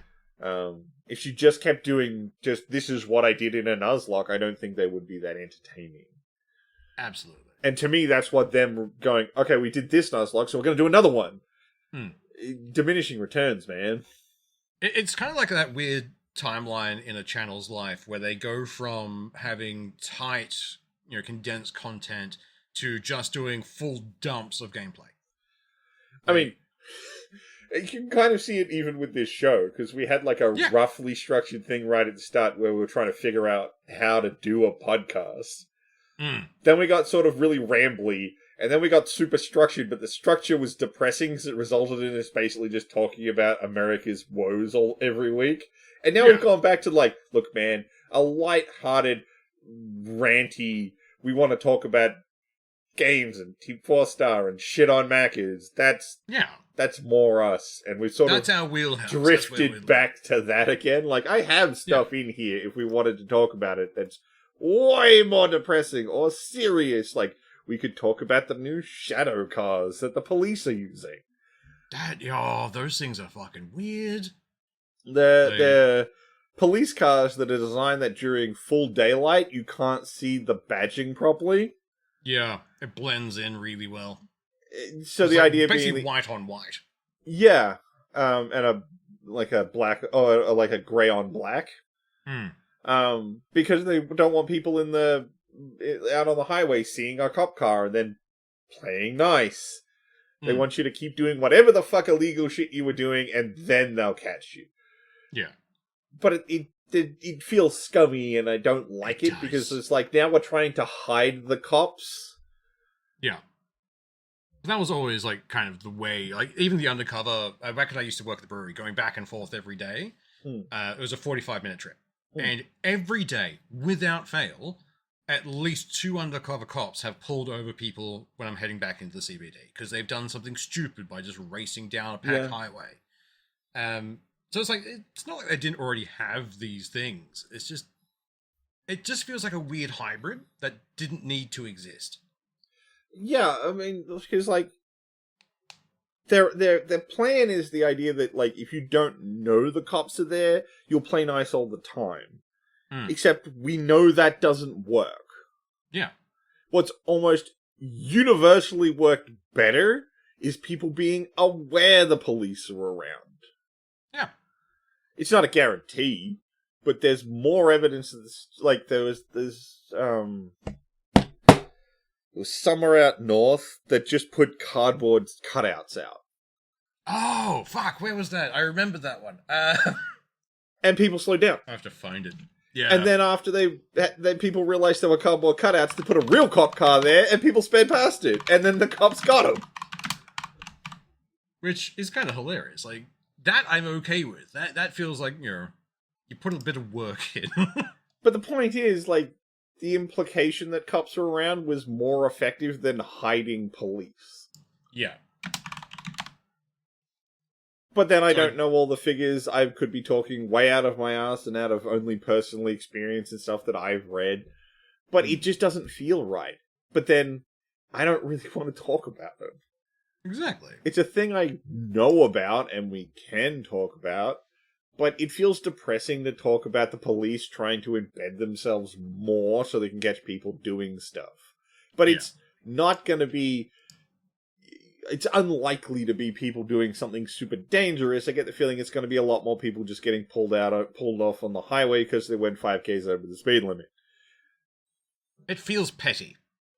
If she just kept doing this is what I did in a Nuzlocke, I don't think they would be that entertaining. Absolutely. And to me, that's what them going, okay, we did this Nuzlocke, so we're going to do another one. Diminishing returns, man. It's kind of like that weird timeline in a channel's life where they go from having tight, condensed content to just doing full dumps of gameplay. I mean, you can kind of see it even with this show, because we had like a roughly structured thing right at the start where we were trying to figure out how to do a podcast. Then we got sort of really rambly, and then we got super structured, but the structure was depressing because it resulted in us basically just talking about America's woes every week. And now we've gone back to like, look man, a light-hearted, ranty, we want to talk about games and Team 4 Star and shit on Macas. That's more us, and we've sort that's of our wheelhouse. drifted back to that again. Like, I have stuff in here if we wanted to talk about it that's way more depressing or serious. Like, we could talk about the new shadow cars that the police are using. Those things are fucking weird. The police cars that are designed that during full daylight you can't see the badging properly. Yeah, it blends in really well. So it's the idea basically being white on white. Yeah, and a black or like a gray on black. Because they don't want people out on the highway seeing a cop car and then playing nice. They want you to keep doing whatever the fuck illegal shit you were doing, and then they'll catch you. Yeah. But it feels scummy, and I don't like it because it's like, now we're trying to hide the cops. Yeah. That was always, like, kind of the way, like, even the undercover, back when I used to work at the brewery, going back and forth every day, it was a 45-minute trip. And every day, without fail, at least 2 undercover cops have pulled over people when I'm heading back into the CBD, because they've done something stupid by just racing down a packed highway. So it's like, it's not like they didn't already have these things. It just feels like a weird hybrid that didn't need to exist. Yeah, I mean, because like their plan is the idea that, like, if you don't know the cops are there, you'll play nice all the time. Except we know that doesn't work. Yeah. What's almost universally worked better is people being aware the police are around. Yeah. It's not a guarantee, but there's more evidence of this. Like, there's somewhere out north that just put cardboard cutouts out. Oh, fuck, where was that? I remember that one. And people slowed down. I have to find it. Yeah. And then after then people realized there were cardboard cutouts, they put a real cop car there, and people sped past it. And then the cops got him. Which is kind of hilarious. Like, that I'm okay with. That feels like, you put a bit of work in. But the point is, like, the implication that cops are around was more effective than hiding police. Yeah. But then I don't know all the figures. I could be talking way out of my ass and out of only personally experience and stuff that I've read. But it just doesn't feel right. But then I don't really want to talk about it. Exactly. It's a thing I know about and we can talk about. But it feels depressing to talk about the police trying to embed themselves more so they can catch people doing stuff. But it's not going to be... It's unlikely to be people doing something super dangerous. I get the feeling it's going to be a lot more people just getting pulled off on the highway because they went 5Ks over the speed limit. It feels petty,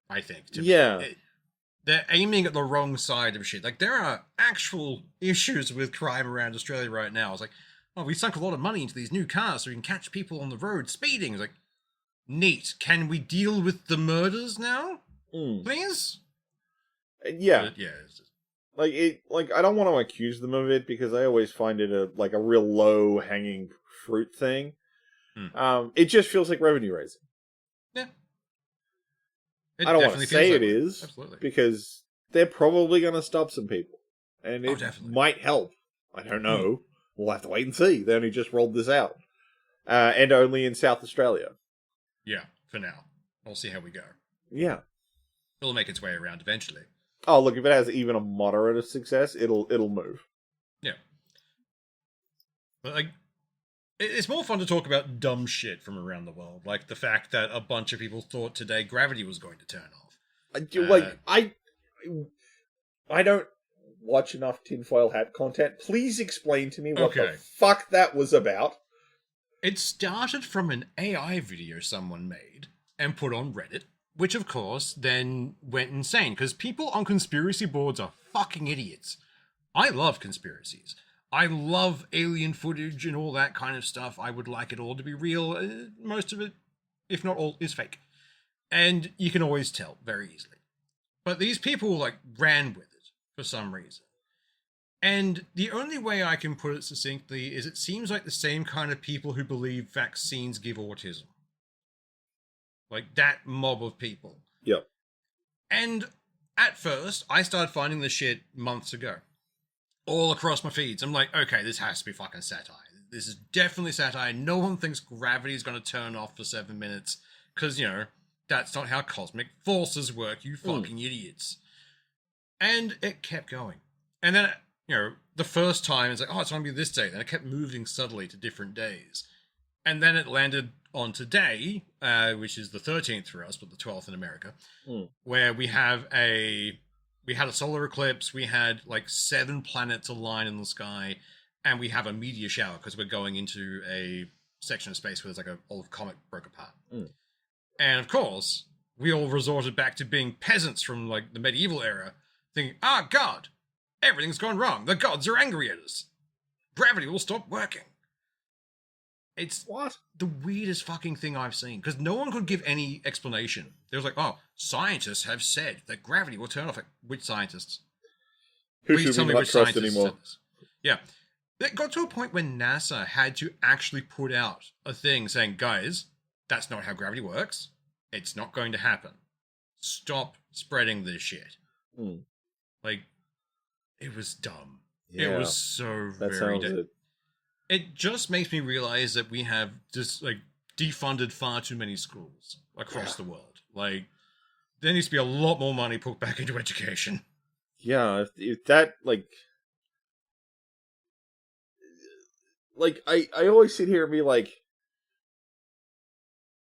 I think. They're aiming at the wrong side of shit. Like, there are actual issues with crime around Australia right now. It's like, oh, we sunk a lot of money into these new cars so we can catch people on the road speeding. It's like, neat. Can we deal with the murders now? Please? Yeah. But, yeah. I don't want to accuse them of it because I always find it a real low hanging fruit thing. It just feels like revenue raising. Yeah. I don't want to say it is. Absolutely. Because they're probably going to stop some people. And it definitely might help. I don't know. We'll have to wait and see. They only just rolled this out. And only in South Australia. Yeah, for now. We'll see how we go. Yeah. It'll make its way around eventually. Oh, look, if it has even a moderate of success, it'll move. Yeah. But, like, it's more fun to talk about dumb shit from around the world. Like the fact that a bunch of people thought today gravity was going to turn off. I don't watch enough tinfoil hat content. Please explain to me what the Okay. fuck that was about. It started from an AI video someone made and put on Reddit, which of course then went insane because people on conspiracy boards are fucking idiots. I love conspiracies. I love alien footage and all that kind of stuff. I would like it all to be real. Most of it, if not all, is fake. And you can always tell very easily. But these people ran with it for some reason. And the only way I can put it succinctly is it seems like the same kind of people who believe vaccines give autism. Like that mob of people. Yep. And at first, I started finding this shit months ago. All across my feeds. I'm like, okay, this has to be fucking satire. This is definitely satire. No one thinks gravity is going to turn off for 7 minutes. Because, that's not how cosmic forces work, you fucking idiots. And it kept going. And then the first time it's like, oh, it's going to be this day. Then it kept moving subtly to different days. And then it landed on today, which is the 13th for us, but the 12th in America, where we had a solar eclipse, we had like 7 planets align in the sky, and we have a meteor shower because we're going into a section of space where there's like an old comet broke apart. And of course, we all resorted back to being peasants from like the medieval era, thinking, God, everything's gone wrong. The gods are angry at us. Gravity will stop working. It's what? The weirdest fucking thing I've seen, because no one could give any explanation. They was like, scientists have said that gravity will turn off. Like, which scientists? Who should we not trust anymore? Yeah. It got to a point when NASA had to actually put out a thing saying, guys, that's not how gravity works. It's not going to happen. Stop spreading this shit. Like, it was dumb. Yeah, it was so very dumb. It just makes me realize that we have just, like, defunded far too many schools across the world. Like, there needs to be a lot more money put back into education. Yeah, if that, like, I always sit here and be like,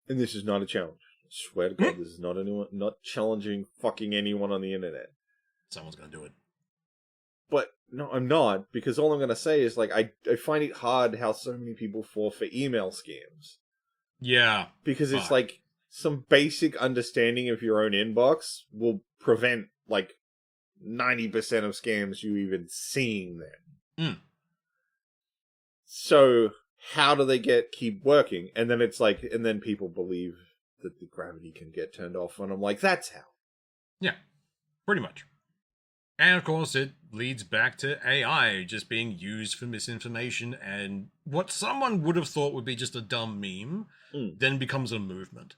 and this is not a challenge. I swear to God, this is not challenging fucking anyone on the internet. Someone's gonna do it. But, no, I'm not, because all I'm going to say is, like, I find it hard how so many people fall for email scams. Yeah. Because it's, like, some basic understanding of your own inbox will prevent, like, 90% of scams you even seeing them. So, how do they keep working? And then it's like, and then people believe that the gravity can get turned off, and I'm like, that's how. Yeah, pretty much. And of course, it leads back to AI just being used for misinformation, and what someone would have thought would be just a dumb meme then becomes a movement.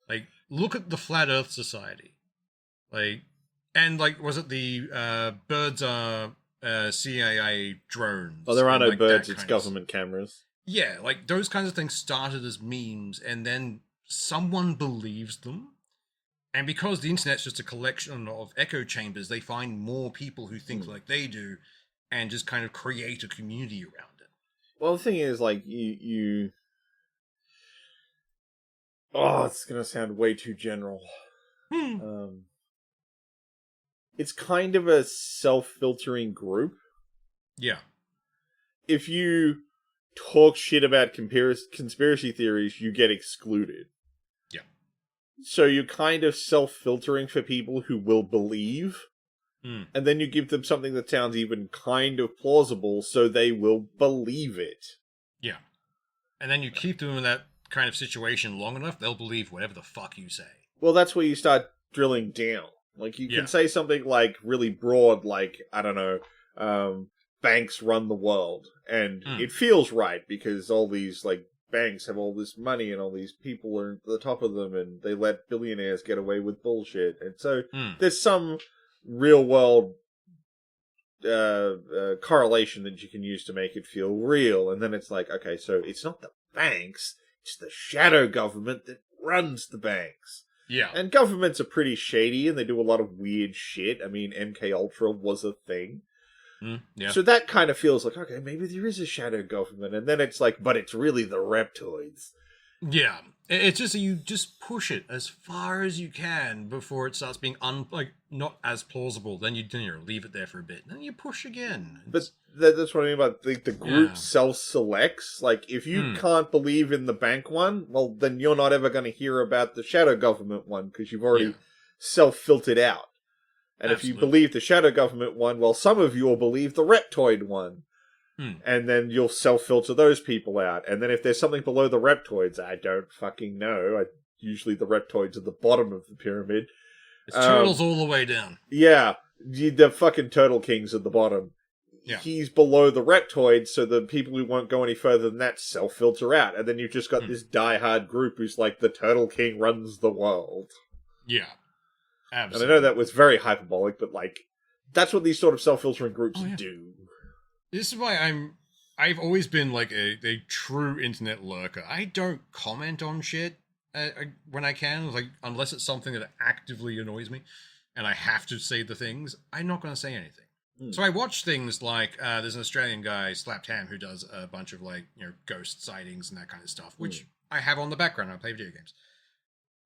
Like, look at the Flat Earth Society. Like, and like, was it the birds are CIA drones? Oh, there are no like birds, it's government cameras. Yeah, like, those kinds of things started as memes, and then someone believes them. And because the internet's just a collection of echo chambers, they find more people who think like they do and just kind of create a community around it. Well, the thing is, like, you... Oh, it's going to sound way too general. It's kind of a self-filtering group. Yeah. If you talk shit about conspiracy theories, you get excluded. So you're kind of self-filtering for people who will believe, and then you give them something that sounds even kind of plausible, so they will believe it. Yeah. And then you keep them in that kind of situation long enough, they'll believe whatever the fuck you say. Well, that's where you start drilling down. Like, you can say something, like, really broad, like, I don't know, banks run the world, and it feels right, because all these, like, banks have all this money and all these people are at the top of them and they let billionaires get away with bullshit. And so there's some real world correlation that you can use to make it feel real. And then it's like, okay, so it's not the banks, it's the shadow government that runs the banks. Yeah. And governments are pretty shady and they do a lot of weird shit. I mean, MKUltra was a thing. Yeah. So that kind of feels like, okay, maybe there is a shadow government. And then it's like, but it's really the reptoids. Yeah. It's just that you just push it as far as you can before it starts being not as plausible. Then you leave it there for a bit. Then you push again. But that's what I mean about the group self-selects. Like, if you can't believe in the bank one, well, then you're not ever going to hear about the shadow government one because you've already self-filtered out. And if you believe the shadow government one, well, some of you will believe the reptoid one. And then you'll self-filter those people out. And then if there's something below the reptoids, I don't fucking know. Usually the reptoids are the bottom of the pyramid. It's turtles all the way down. Yeah. The fucking Turtle King's at the bottom. Yeah. He's below the reptoids, so the people who won't go any further than that self-filter out. And then you've just got this diehard group who's like, the Turtle King runs the world. Yeah. Absolutely. And I know that was very hyperbolic, but, like, that's what these sort of self-filtering groups do. This is why I've always been, like, a true internet lurker. I don't comment on shit when I can, like, unless it's something that actively annoys me, and I have to say the things, I'm not going to say anything. So I watch things like there's an Australian guy, Slapped Ham, who does a bunch of like ghost sightings and that kind of stuff, which I have on the background. I play video games,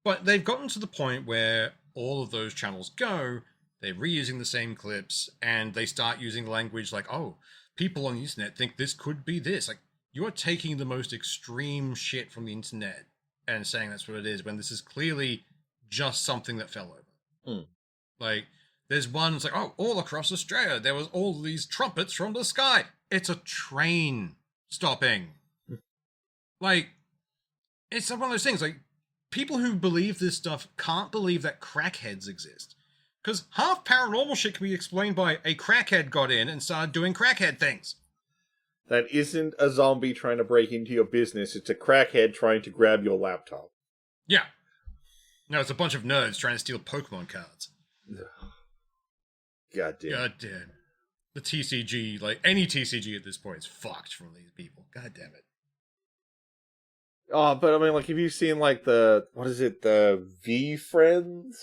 but they've gotten to the point where all of those channels go. They're reusing the same clips, and they start using language like, "Oh, people on the internet think this could be this." Like you are taking the most extreme shit from the internet and saying that's what it is, when this is clearly just something that fell over. Like. There's one that's like, oh, all across Australia, there was all these trumpets from the sky. It's a train stopping. Like, it's one of those things. Like, people who believe this stuff can't believe that crackheads exist. Because half paranormal shit can be explained by a crackhead got in and started doing crackhead things. That isn't a zombie trying to break into your business. It's a crackhead trying to grab your laptop. Yeah. No, it's a bunch of nerds trying to steal Pokemon cards. God damn. God damn. The TCG, like any TCG at this point, is fucked from these people. God damn it. Oh, but I mean, like, have you seen, like, the V Friends?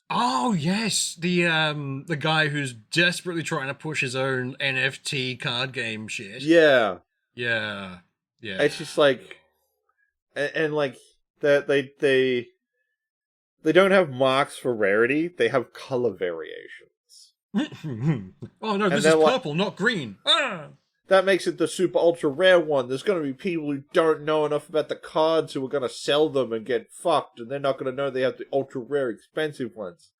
Oh, yes. The guy who's desperately trying to push his own NFT card game shit. Yeah. Yeah. Yeah. It's just like, and like, that they don't have marks for rarity, they have color variation. Oh no, this is purple, not green. Ah! That makes it the super ultra rare one. There's going to be people who don't know enough about the cards who are going to sell them and get fucked, and they're not going to know they have the ultra rare expensive ones.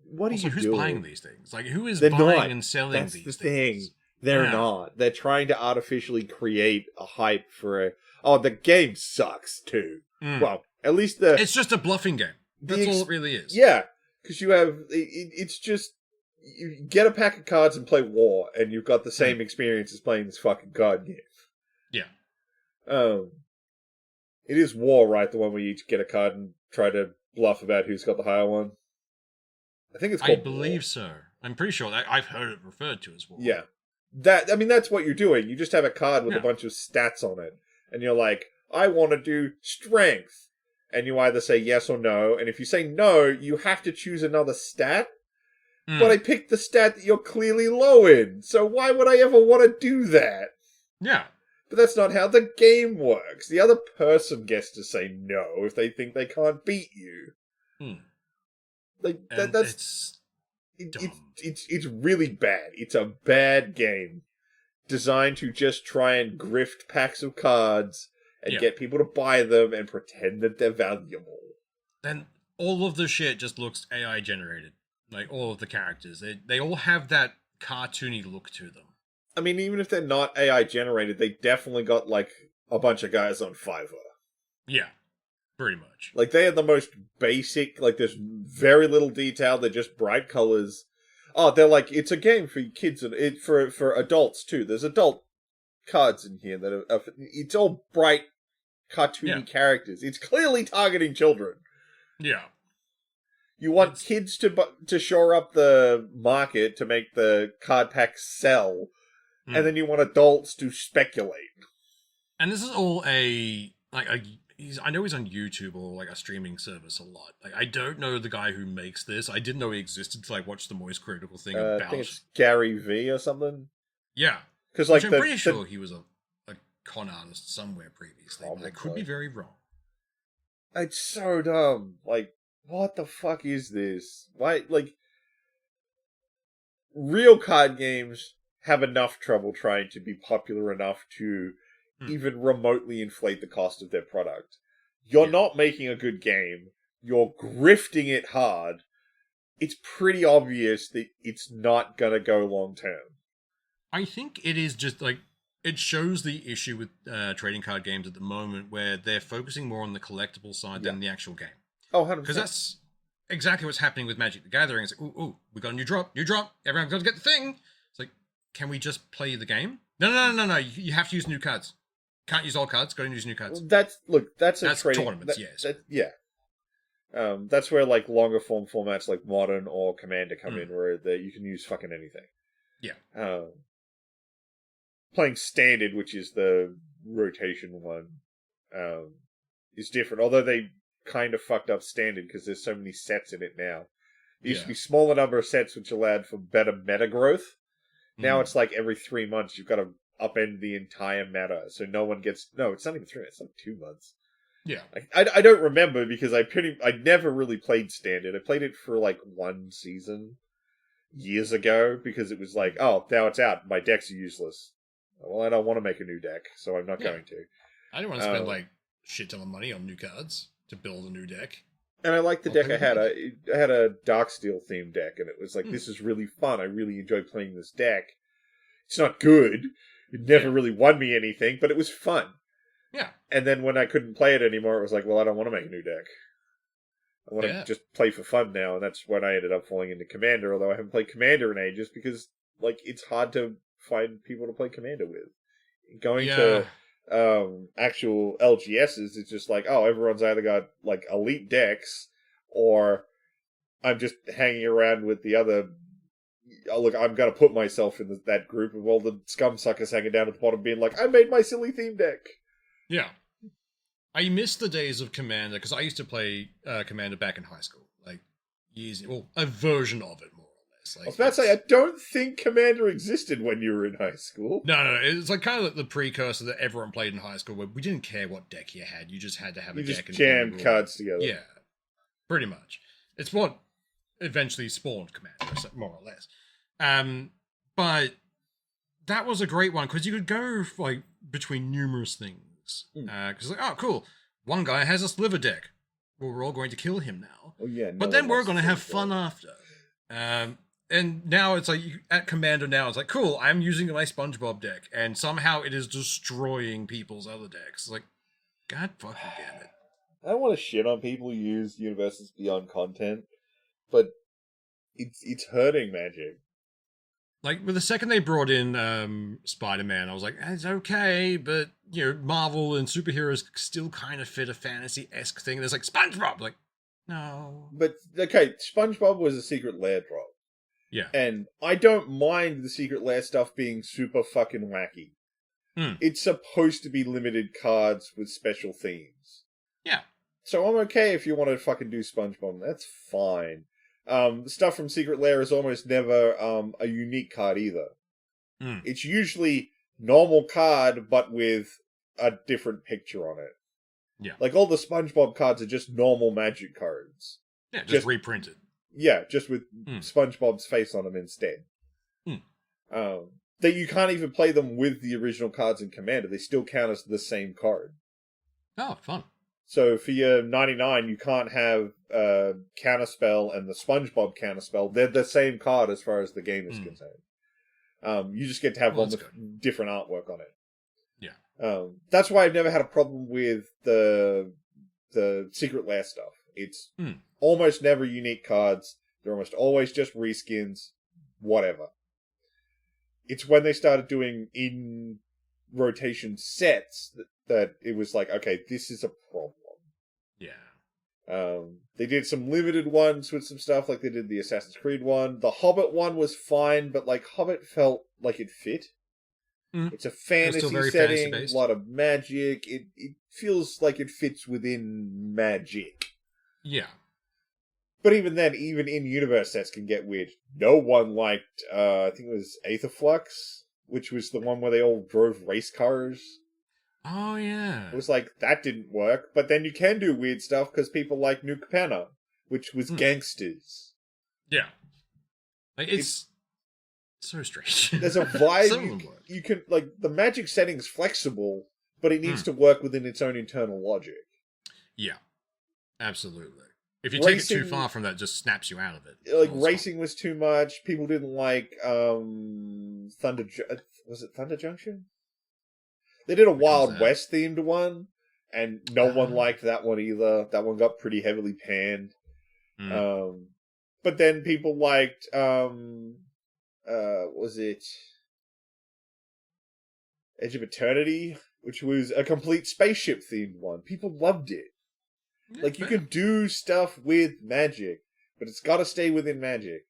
What also, are you who's doing? buying these things? Like, who is They're buying not. and selling That's these the things? thing. They're Yeah. not. They're trying to artificially create a hype for the game sucks too. Well, at least it's just a bluffing game. That's all it really is. Yeah, because you have it's just. You get a pack of cards and play War, and you've got the same experience as playing this fucking card game. Yeah. It is War, right? The one where you each get a card and try to bluff about who's got the higher one. I think it's called I believe so. I'm pretty sure that I've heard it referred to as War. Yeah. That's what you're doing. You just have a card with a bunch of stats on it, and you're like, I want to do Strength. And you either say yes or no, and if you say no, you have to choose another stat. But I picked the stat that you're clearly low in, so why would I ever want to do that? Yeah. But that's not how the game works. The other person gets to say no if they think they can't beat you. Like that's it's really bad. It's a bad game designed to just try and grift packs of cards and get people to buy them and pretend that they're valuable. And all of the shit just looks AI generated. Like, all of the characters. They all have that cartoony look to them. I mean, even if they're not AI generated, they definitely got, like, a bunch of guys on Fiverr. Yeah, pretty much. Like, they are the most basic, like, there's very little detail, they're just bright colors. Oh, they're like, it's a game for kids, and for adults, too. There's adult cards in here that are it's all bright, cartoony characters. It's clearly targeting children. Yeah. You want kids to shore up the market to make the card packs sell, and then you want adults to speculate. And this is all I know he's on YouTube or like a streaming service a lot. Like, I don't know the guy who makes this. I didn't know he existed until I watched the Moist Critical thing about. I think it's Gary V or something. Yeah, because like I'm pretty sure he was a con artist somewhere previously. But I could be very wrong. It's so dumb. Like, what the fuck is this? Why, like, real card games have enough trouble trying to be popular enough to even remotely inflate the cost of their product. You're not making a good game. You're grifting it hard. It's pretty obvious that it's not gonna go long term. I think it is just like, it shows the issue with trading card games at the moment, where they're focusing more on the collectible side than the actual game. Oh, 100%. Because that's exactly what's happening with Magic the Gathering. It's like, ooh, we got a new drop, everyone's got to get the thing. It's like, can we just play the game? No, you have to use new cards. Can't use old cards, got to use new cards. That's trading tournaments, yes. That's where, like, longer form formats like Modern or Commander come in, where you can use fucking anything. Yeah. Playing Standard, which is the rotation one, is different. Although they kind of fucked up Standard because there's so many sets in it now. There used to be smaller number of sets which allowed for better meta growth. Now Mm. it's like every 3 months you've got to upend the entire meta, so no one gets... No, it's not even 3 months, it's like 2 months. Yeah. I don't remember because I never really played Standard. I played it for like 1 season years ago because it was like, oh, now it's out. My decks are useless. Well, I don't want to make a new deck, so I'm not going to. I didn't want to spend like shit ton of money on new cards to build a new deck. And I liked the deck I had. I I had a Darksteel themed deck, and it was like, this is really fun. I really enjoy playing this deck. It's not good. It never really won me anything, but it was fun. Yeah. And then when I couldn't play it anymore, it was like, well, I don't want to make a new deck. I want to just play for fun now, and that's when I ended up falling into Commander, although I haven't played Commander in ages, because, like, it's hard to find people to play Commander with. Going to actual LGSs, it's just like, oh, everyone's either got, like, elite decks, or I'm just hanging around with the other... Oh, look, I'm going to put myself in that group of all the scum suckers hanging down at the bottom being like, I made my silly theme deck. Yeah. I miss the days of Commander, because I used to play Commander back in high school. Like, years... Well, a version of it, more or less. Like, I was about to say, I don't think Commander existed when you were in high school. No. It's like kind of like the precursor that everyone played in high school, where we didn't care what deck you had. You just had to have a deck. You just jammed cards together. Yeah. Pretty much. It's what eventually spawned Commander, more or less. But that was a great one, because you could go, like, between numerous things. Because, like, oh, cool. One guy has a sliver deck. Well, we're all going to kill him now. Oh, yeah. But then we're going to have fun after. And now it's like, at Commander now, it's like, cool, I'm using my SpongeBob deck, and somehow it is destroying people's other decks. It's like, God fucking damn it. I don't want to shit on people who use Universes Beyond content, but it's hurting Magic. Like, with the second they brought in Spider-Man, I was like, it's okay, but, you know, Marvel and superheroes still kind of fit a fantasy-esque thing. There's like, SpongeBob! Like, no. But, okay, SpongeBob was a secret lair drop. Yeah. And I don't mind the secret lair stuff being super fucking wacky. It's supposed to be limited cards with special themes. Yeah. So I'm okay if you want to fucking do SpongeBob. That's fine. The stuff from Secret Lair is almost never a unique card either. It's usually normal card, but with a different picture on it. Yeah. Like, all the SpongeBob cards are just normal Magic cards. Yeah, just reprinted. Yeah, just with SpongeBob's face on them instead. That you can't even play them with the original cards in Commander. They still count as the same card. Oh, fun. So for your 99, you can't have Counterspell and the SpongeBob Counterspell. They're the same card as far as the game is concerned. You just get to have one with different artwork on it. Yeah. That's why I've never had a problem with the Secret Lair stuff. It's almost never unique cards. They're almost always just reskins. Whatever. It's when they started doing in-rotation sets that it was like, okay, this is a problem. Yeah. They did some limited ones with some stuff, like they did the Assassin's Creed one. The Hobbit one was fine, but like Hobbit felt like it fit. It's a fantasy setting, a lot of magic. It feels like it fits within magic. Yeah. But even then, even in-universe sets can get weird. No one liked, I think it was Aetherflux, which was the one where they all drove race cars. Oh, yeah. It was like, that didn't work. But then you can do weird stuff because people like Nuke Panna, which was gangsters. Yeah. Like, it's so strange. There's a vibe. You can, like, the magic setting's flexible, but it needs to work within its own internal logic. Yeah. Absolutely. If you take it too far from that, it just snaps you out of it. Like, racing was too much. People didn't like, Thunder... Was it Thunder Junction? They did a Wild West themed one, and no one liked that one either. That one got pretty heavily panned. But then people liked, was it Edge of Eternity, which was a complete spaceship themed one. People loved it. Yeah, like, you can do stuff with magic, but it's got to stay within magic.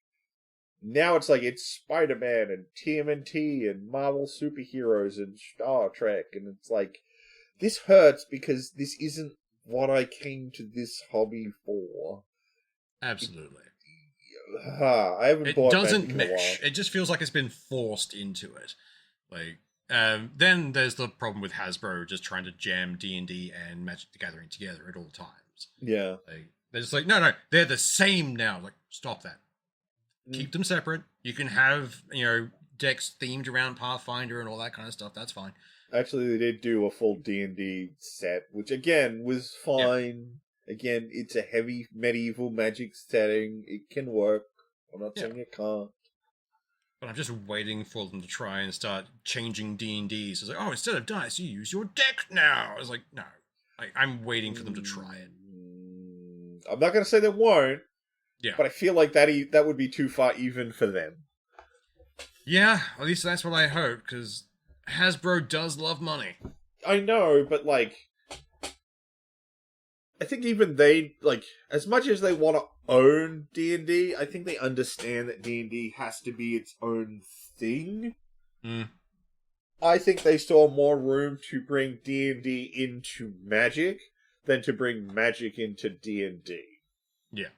Now it's like, it's Spider-Man and TMNT and Marvel superheroes and Star Trek, and it's like, this hurts because this isn't what I came to this hobby for. Absolutely. I haven't It bought doesn't Magic in a while. mesh. It just feels like it's been forced into it. Like, then there's the problem with Hasbro just trying to jam D&D and Magic the Gathering together at all times. Yeah. They're just like, no, they're the same now. Like, stop that. Keep them separate. You can have, decks themed around Pathfinder and all that kind of stuff. That's fine. Actually, they did do a full D&D set, which again was fine. Yeah. Again, it's a heavy medieval magic setting. It can work. I'm not saying it can't. But I'm just waiting for them to try and start changing D&D. So it's like, oh, instead of dice, you use your deck now. I was like, no. I'm waiting for them to try it. I'm not going to say they won't. Yeah. But I feel like that would be too far even for them. Yeah, at least that's what I hope, because Hasbro does love money. I know, but I think even they, as much as they want to own D&D, I think they understand that D&D has to be its own thing. I think they still have more room to bring D&D into Magic than to bring Magic into D&D. Yeah.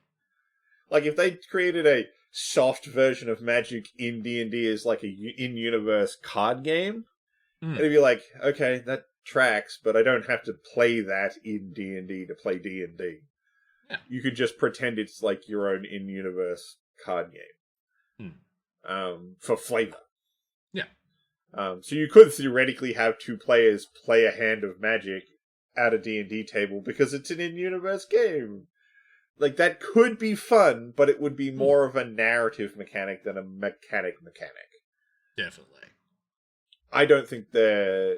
If they created a soft version of Magic in D&D as a in-universe card game, it'd be like, okay, that tracks, but I don't have to play that in D&D to play D&D. Yeah. You could just pretend it's your own in-universe card game. For flavor. Yeah. So you could theoretically have two players play a hand of Magic at a D&D table because it's an in-universe game. That could be fun, but it would be more of a narrative mechanic than a mechanic. Definitely. I don't think they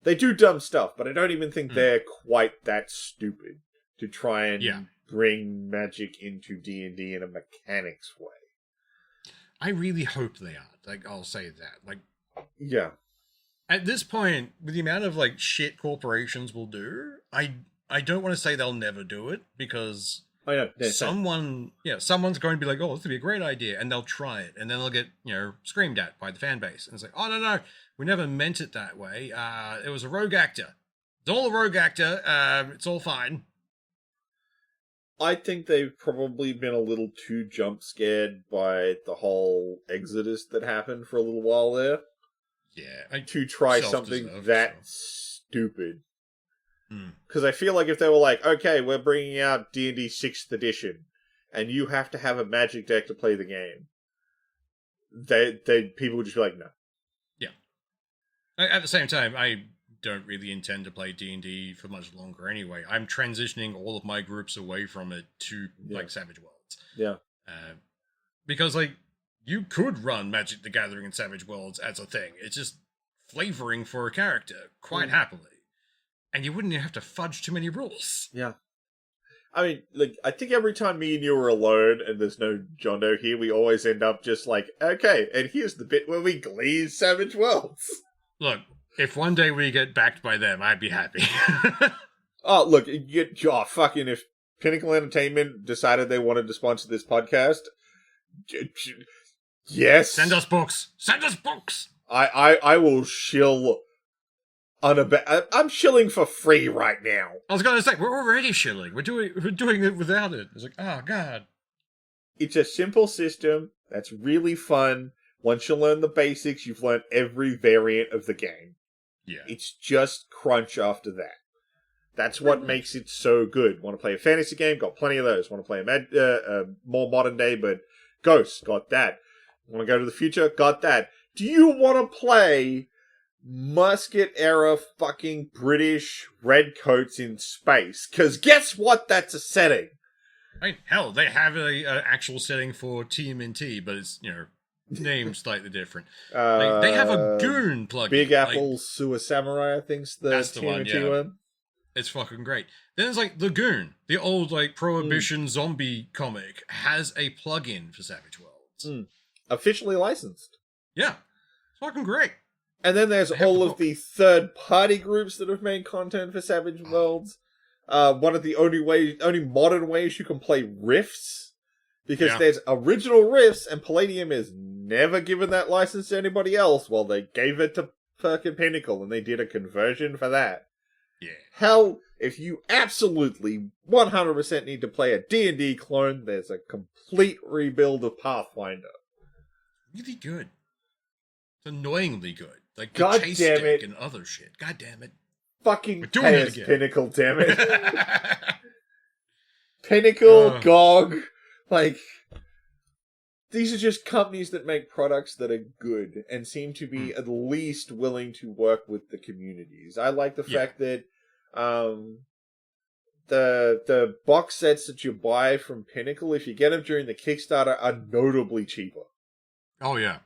do dumb stuff, but I don't even think they're quite that stupid to try and bring Magic into D&D in a mechanics way. I really hope they are. I'll say that. Yeah. At this point, with the amount of shit corporations will do, I don't want to say they'll never do it, because I know. someone's going to be like, oh, this would be a great idea, and they'll try it, and then they'll get, screamed at by the fan base. And it's like, oh, no, we never meant it that way. It was a rogue actor. It's all a rogue actor. It's all fine. I think they've probably been a little too jump scared by the whole exodus that happened for a little while there. Yeah. To try something that stupid. Because I feel like if they were like, okay, we're bringing out D&D 6th edition, and you have to have a Magic deck to play the game, people would just be like, no. Yeah. At the same time, I don't really intend to play D&D for much longer anyway. I'm transitioning all of my groups away from it to, Savage Worlds. Yeah. Because, you could run Magic the Gathering and Savage Worlds as a thing. It's just flavoring for a character, quite happily. And you wouldn't have to fudge too many rules. Yeah. I mean, I think every time me and you are alone and there's no Jondoe here, we always end up just okay, and here's the bit where we glaze Savage Worlds. Look, if one day we get backed by them, I'd be happy. Oh, look, if Pinnacle Entertainment decided they wanted to sponsor this podcast, yes. Send us books. Send us books. I will shill... I'm shilling for free right now. I was going to say, we're already shilling. We're doing it without it. It's like, oh, God. It's a simple system that's really fun. Once you learn the basics, you've learned every variant of the game. Yeah. It's just crunch after that. That's what makes it so good. Want to play a fantasy game? Got plenty of those. Want to play a more modern day, but Ghosts? Got that. Want to go to the future? Got that. Do you want to play Musket era fucking British redcoats in space? Because guess what? That's a setting. Hell, they have a actual setting for TMNT, but it's named slightly different. They have a goon plugin. Big Apple Sewer Samurai, I think's that's TMNT one. It's fucking great. Then there's the Goon, the old Prohibition zombie comic, has a plugin for Savage Worlds. Officially licensed. Yeah, it's fucking great. And then there's all of the third-party groups that have made content for Savage Worlds. One of the only modern ways you can play riffs, because there's original riffs, and Palladium has never given that license to anybody else. Well, they gave it to Perk and Pinnacle, and they did a conversion for that. Yeah. Hell, if you absolutely 100% need to play a D&D clone, there's a complete rebuild of Pathfinder. Really good. It's annoyingly good. Like the God chase damn stick it. and other shit. God damn it. Fucking We're doing it Chaos again. Pinnacle, damn it. Pinnacle, GOG, like... These are just companies that make products that are good and seem to be at least willing to work with the communities. I like the fact that the box sets that you buy from Pinnacle, if you get them during the Kickstarter, are notably cheaper. Oh yeah,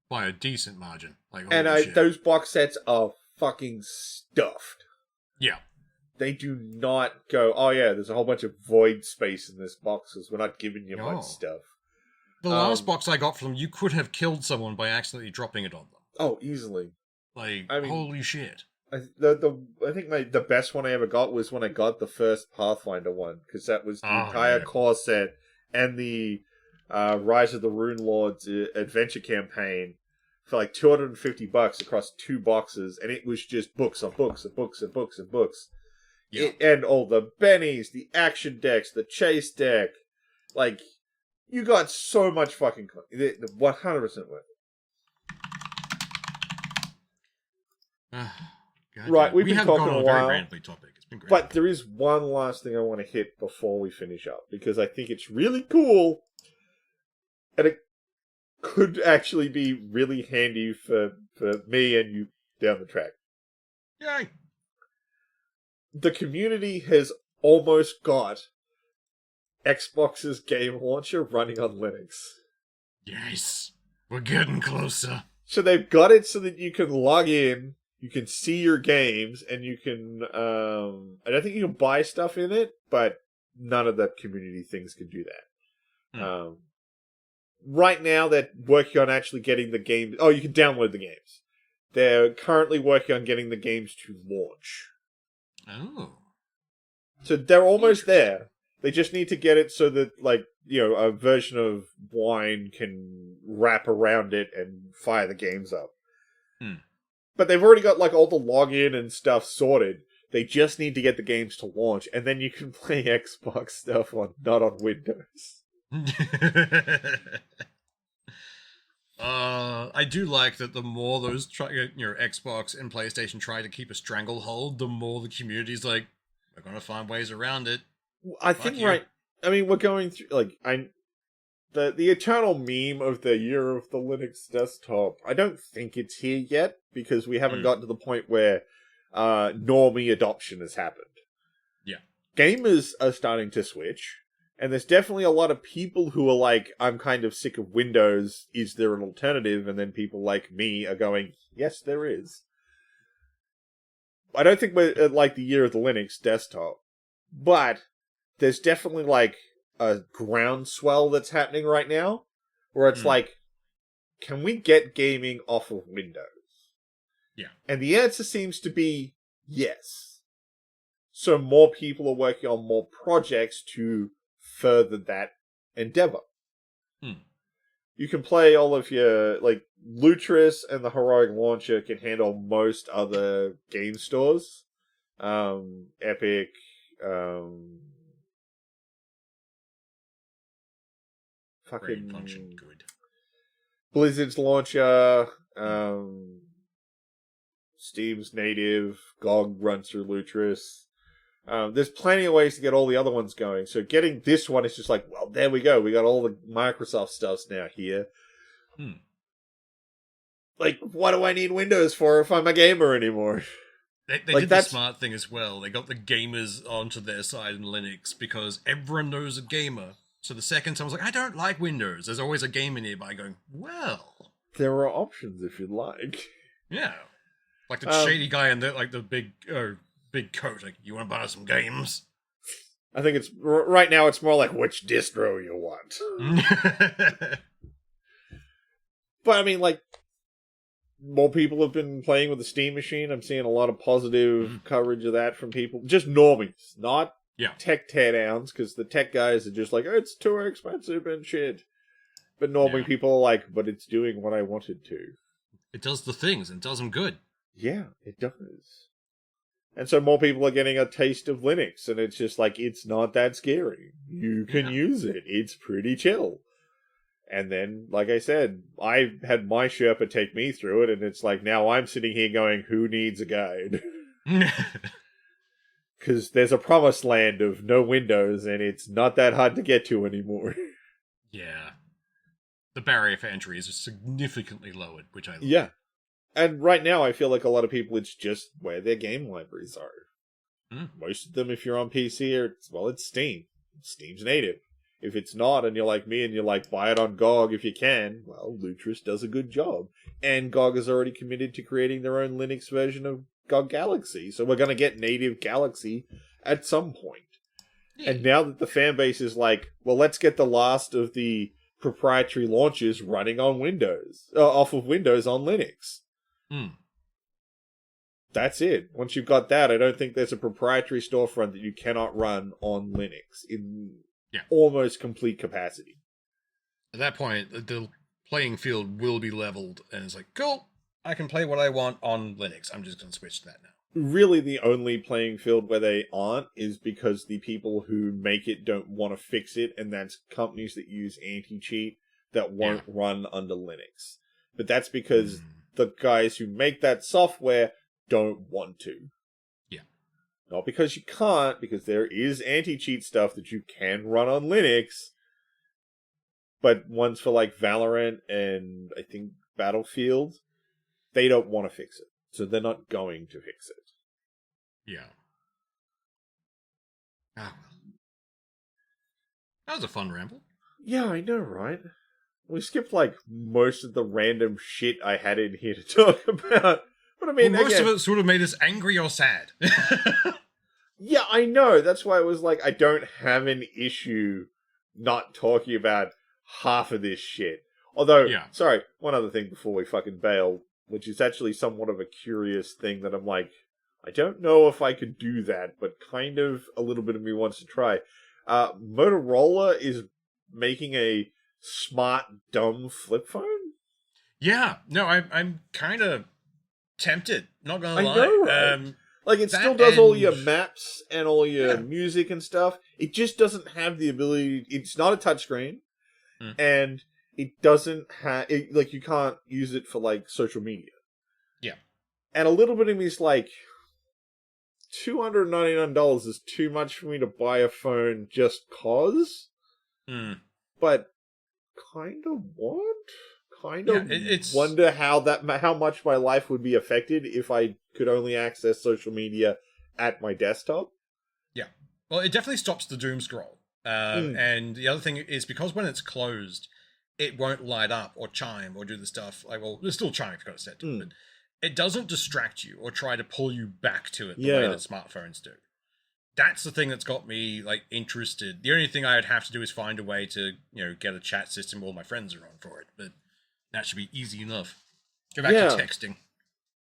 by a decent margin. Like And shit. those box sets are fucking stuffed. Yeah. They do not go, oh yeah, there's a whole bunch of void space in this box because we're not giving you much stuff. The last box I got from them, you could have killed someone by accidentally dropping it on them. Oh, easily. Like, I mean, holy shit. I think the best one I ever got was when I got the first Pathfinder one, because that was the entire core set and the Rise of the Rune Lords adventure campaign for like $250 across 2 boxes, and it was just books on books and books and books and books. Yeah. And all the bennies, the action decks, the chase deck, like... You got so much fucking... 100% worth it. Right, we've been talking a while. Very randomly topic. It's been great. But there is one last thing I want to hit before we finish up, because I think it's really cool, and it could actually be really handy for me and you down the track. Yay! The community has almost got Xbox's game launcher running on Linux. Yes, we're getting closer. So they've got it so that you can log in, you can see your games, and you can, I don't think you can buy stuff in it, but none of the community things can do that. Right now, they're working on actually getting the games. Oh, you can download the games. They're currently working on getting the games to launch. Oh. So they're almost there. They just need to get it so that, like, you know, a version of Wine can wrap around it and fire the games up. But they've already got, like, all the login and stuff sorted. They just need to get the games to launch, and then you can play Xbox stuff not on Windows. I do like that the more those Xbox and PlayStation try to keep a stranglehold, the more the community's like, we're going to find ways around it. I think I mean, we're going through the eternal meme of the year of the Linux desktop. I don't think it's here yet because we haven't gotten to the point where normie adoption has happened. Yeah, gamers are starting to switch, and there's definitely a lot of people who are like, "I'm kind of sick of Windows. Is there an alternative?" And then people like me are going, "Yes, there is." I don't think we're at, like, the year of the Linux desktop, but there's definitely, like, a groundswell that's happening right now, where it's like, can we get gaming off of Windows? Yeah. And the answer seems to be yes. So more people are working on more projects to further that endeavor. You can play all of your, like, Lutris and the Heroic Launcher can handle most other game stores. Epic, fucking function good. Blizzard's launcher, Steam's native, GOG runs through Lutris. There's plenty of ways to get all the other ones going. So getting this one is just like, well, there we go. We got all the Microsoft stuffs now here. Like, what do I need Windows for if I'm a gamer anymore? They did the smart thing as well. They got the gamers onto their side in Linux because everyone knows a gamer. So the second someone's like, I don't like Windows, there's always a gamer nearby going, well... There are options if you'd like. Yeah. Like the shady guy in the big coat, like, you want to buy some games? I think it's, right now it's more like which distro you want. But I mean, like, more people have been playing with the Steam machine. I'm seeing a lot of positive coverage of that from people. Just normies, not tech teardowns, because the tech guys are just like, oh, it's too expensive and shit. But normally people are like, but it's doing what I wanted to. It does the things, and it does them good. Yeah, it does. And so more people are getting a taste of Linux, and it's just like, it's not that scary. You can use it. It's pretty chill. And then, like I said, I had my Sherpa take me through it, and it's like, now I'm sitting here going, who needs a guide? Because there's a promised land of no windows, and it's not that hard to get to anymore. Yeah. The barrier for entry is significantly lowered, which I love. Yeah. And right now, I feel like a lot of people, it's just where their game libraries are. Most of them, if you're on PC, it's Steam. Steam's native. If it's not, and you're like me, and you're like, buy it on GOG if you can, well, Lutris does a good job. And GOG is already committed to creating their own Linux version of GOG Galaxy, so we're going to get native Galaxy at some point. Yeah. And now that the fan base is like, well, let's get the last of the proprietary launches running on Windows, off of Windows on Linux. That's it. Once you've got that, I don't think there's a proprietary storefront that you cannot run on Linux in almost complete capacity. At that point, the playing field will be leveled, and it's like, cool, I can play what I want on Linux. I'm just going to switch to that now. Really, the only playing field where they aren't is because the people who make it don't want to fix it, and that's companies that use anti-cheat that won't run under Linux. But that's because the guys who make that software don't want to. Yeah. Not because you can't, because there is anti-cheat stuff that you can run on Linux, but ones for like Valorant and I think Battlefield, they don't want to fix it. So they're not going to fix it. Yeah. Ah, well. That was a fun ramble. Yeah, I know, right? We skipped like most of the random shit I had in here to talk about. But I mean, most of it sort of made us angry or sad. Yeah, I know. That's why it was like, I don't have an issue not talking about half of this shit. Although, sorry, one other thing before we fucking bail, which is actually somewhat of a curious thing that I'm like, I don't know if I could do that, but kind of a little bit of me wants to try. Motorola is making a smart, dumb flip phone? Yeah, no, I'm kind of tempted, not gonna lie. I know, right? Like, it still does all your maps and all your music and stuff. It just doesn't have the ability... It's not a touchscreen, and it doesn't have... Like, you can't use it for, like, social media. Yeah. And a little bit of me is like, $299 is too much for me to buy a phone just cause. But kind of want? Kind of wonder how much my life would be affected if I could only access social media at my desktop. Yeah. Well, it definitely stops the doom scroll. And the other thing is, because when it's closed, it won't light up or chime or do the stuff. Like, well, it's still chiming if you've got it set to it, but it doesn't distract you or try to pull you back to it the way that smartphones do. That's the thing that's got me, like, interested. The only thing I would have to do is find a way to, get a chat system where all my friends are on for it, but that should be easy enough. Go back to texting.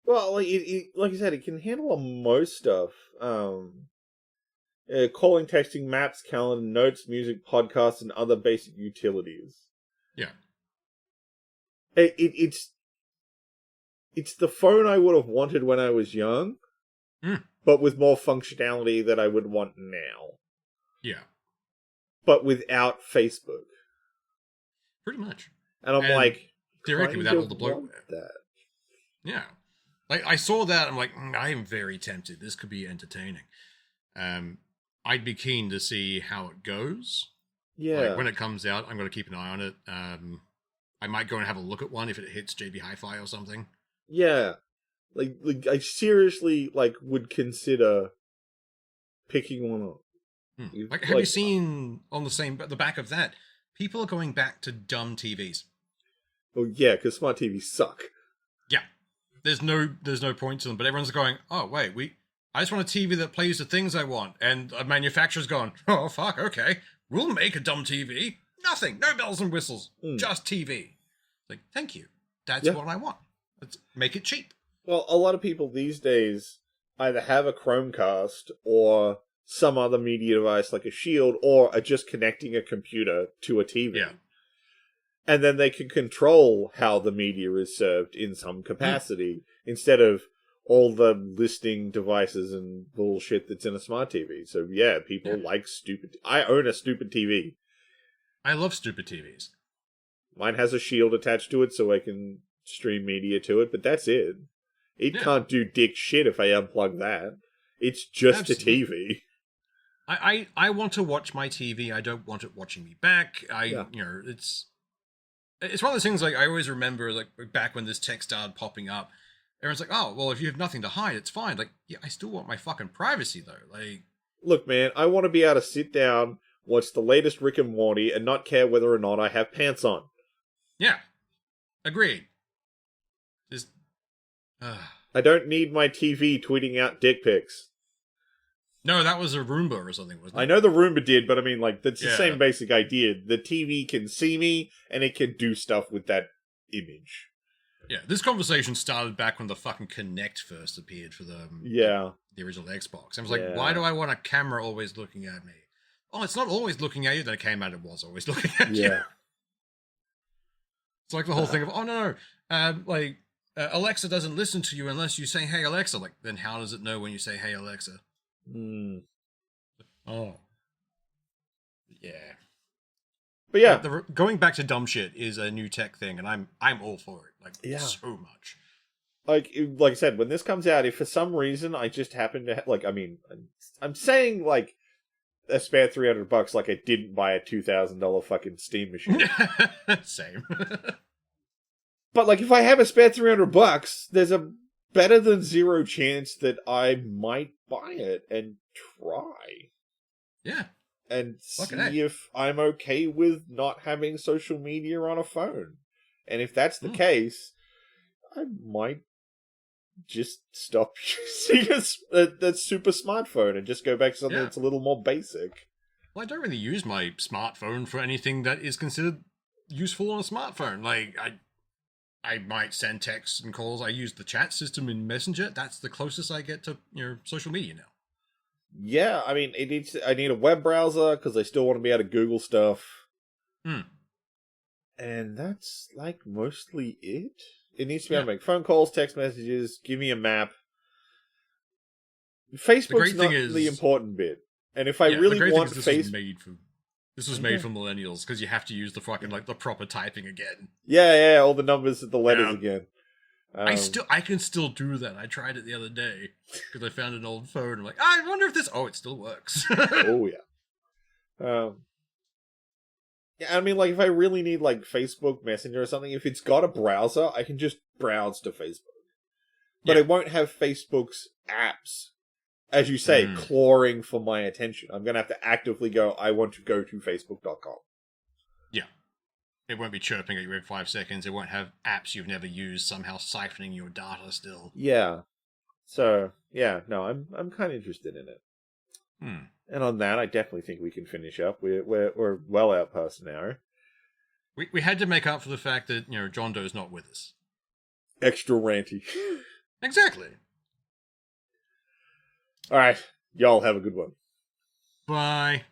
Well, like I said, it can handle most stuff. Calling, texting, maps, calendar, notes, music, podcasts, and other basic utilities. Yeah. It's the phone I would have wanted when I was young, but with more functionality that I would want now. Yeah. But without Facebook. Pretty much. And I'm like... Theoretically, without all the bloatware. Yeah. Like, I saw that, I'm like, I am very tempted. This could be entertaining. I'd be keen to see how it goes. Yeah. Like, when it comes out, I'm going to keep an eye on it. I might go and have a look at one if it hits JB Hi-Fi or something. Yeah. Like I seriously, would consider picking one up. Like, have you seen on the back of that, people are going back to dumb TVs. Oh yeah, because smart TVs suck. Yeah, there's no point to them. But everyone's going, oh wait, I just want a TV that plays the things I want, and a manufacturer's gone, oh fuck, okay, we'll make a dumb TV. Nothing, no bells and whistles, just TV. Like, thank you, that's what I want. Let's make it cheap. Well, a lot of people these days either have a Chromecast or some other media device like a Shield, or are just connecting a computer to a TV. Yeah. And then they can control how the media is served in some capacity, instead of all the listing devices and bullshit that's in a smart TV. So yeah, people like stupid. I own a stupid TV. I love stupid TVs. Mine has a shield attached to it so I can stream media to it, but that's it. It can't do dick shit if I unplug that. It's just a TV. I want to watch my TV. I don't want it watching me back. It's one of those things, like, I always remember, like, back when this tech started popping up, everyone's like, oh, well, if you have nothing to hide, it's fine. Like, yeah, I still want my fucking privacy, though. Like, look, man, I want to be able to sit down, watch the latest Rick and Morty, and not care whether or not I have pants on. Yeah. Agreed. Just... I don't need my TV tweeting out dick pics. No, that was a Roomba or something, wasn't it? I know the Roomba did, but I mean, like, that's the same basic idea. The TV can see me, and it can do stuff with that image. Yeah, this conversation started back when the fucking Kinect first appeared for the original Xbox. I was like, why do I want a camera always looking at me? Oh, it's not always looking at you. Then it came out, it was always looking at you. It's like the whole thing of, oh, no, Alexa doesn't listen to you unless you say, hey, Alexa. Like, then how does it know when you say, hey, Alexa? Oh. Yeah. But yeah. Going back to dumb shit is a new tech thing, and I'm all for it. Like, so much. Like I said, when this comes out, if for some reason I just happen to I'm saying, like, a spare $300, like I didn't buy a $2,000 fucking Steam machine. Same. But, like, if I have a spare $300, there's a better than zero chance that I might buy it and try. Yeah. And see if I'm okay with not having social media on a phone. And if that's the case, I might just stop using a super smartphone and just go back to something that's a little more basic. Well, I don't really use my smartphone for anything that is considered useful on a smartphone. Like, I might send texts and calls. I use the chat system in Messenger. That's the closest I get to social media now. Yeah, I mean, I need a web browser because I still want to be able to Google stuff. And that's, like, mostly it. It needs to be able to make phone calls, text messages, give me a map. Facebook's not the important bit. And if I really want Facebook... This was made for millennials, because you have to use the fucking, like, the proper typing again. Yeah, all the numbers and the letters again. I can still do that. I tried it the other day, because I found an old phone. I'm like, I wonder if this... Oh, it still works. Oh, yeah. Yeah, I mean, like, if I really need, like, Facebook Messenger or something, if it's got a browser, I can just browse to Facebook. But it won't have Facebook's apps, as you say, clawing for my attention. I'm going to have to actively go, I want to go to facebook.com. Yeah. It won't be chirping at you every 5 seconds. It won't have apps you've never used somehow siphoning your data still. Yeah. So, yeah, no, I'm kind of interested in it. And on that, I definitely think we can finish up. We're well out past an hour. We had to make up for the fact that, Jondoe's not with us. Extra ranty. Exactly. All right. Y'all have a good one. Bye.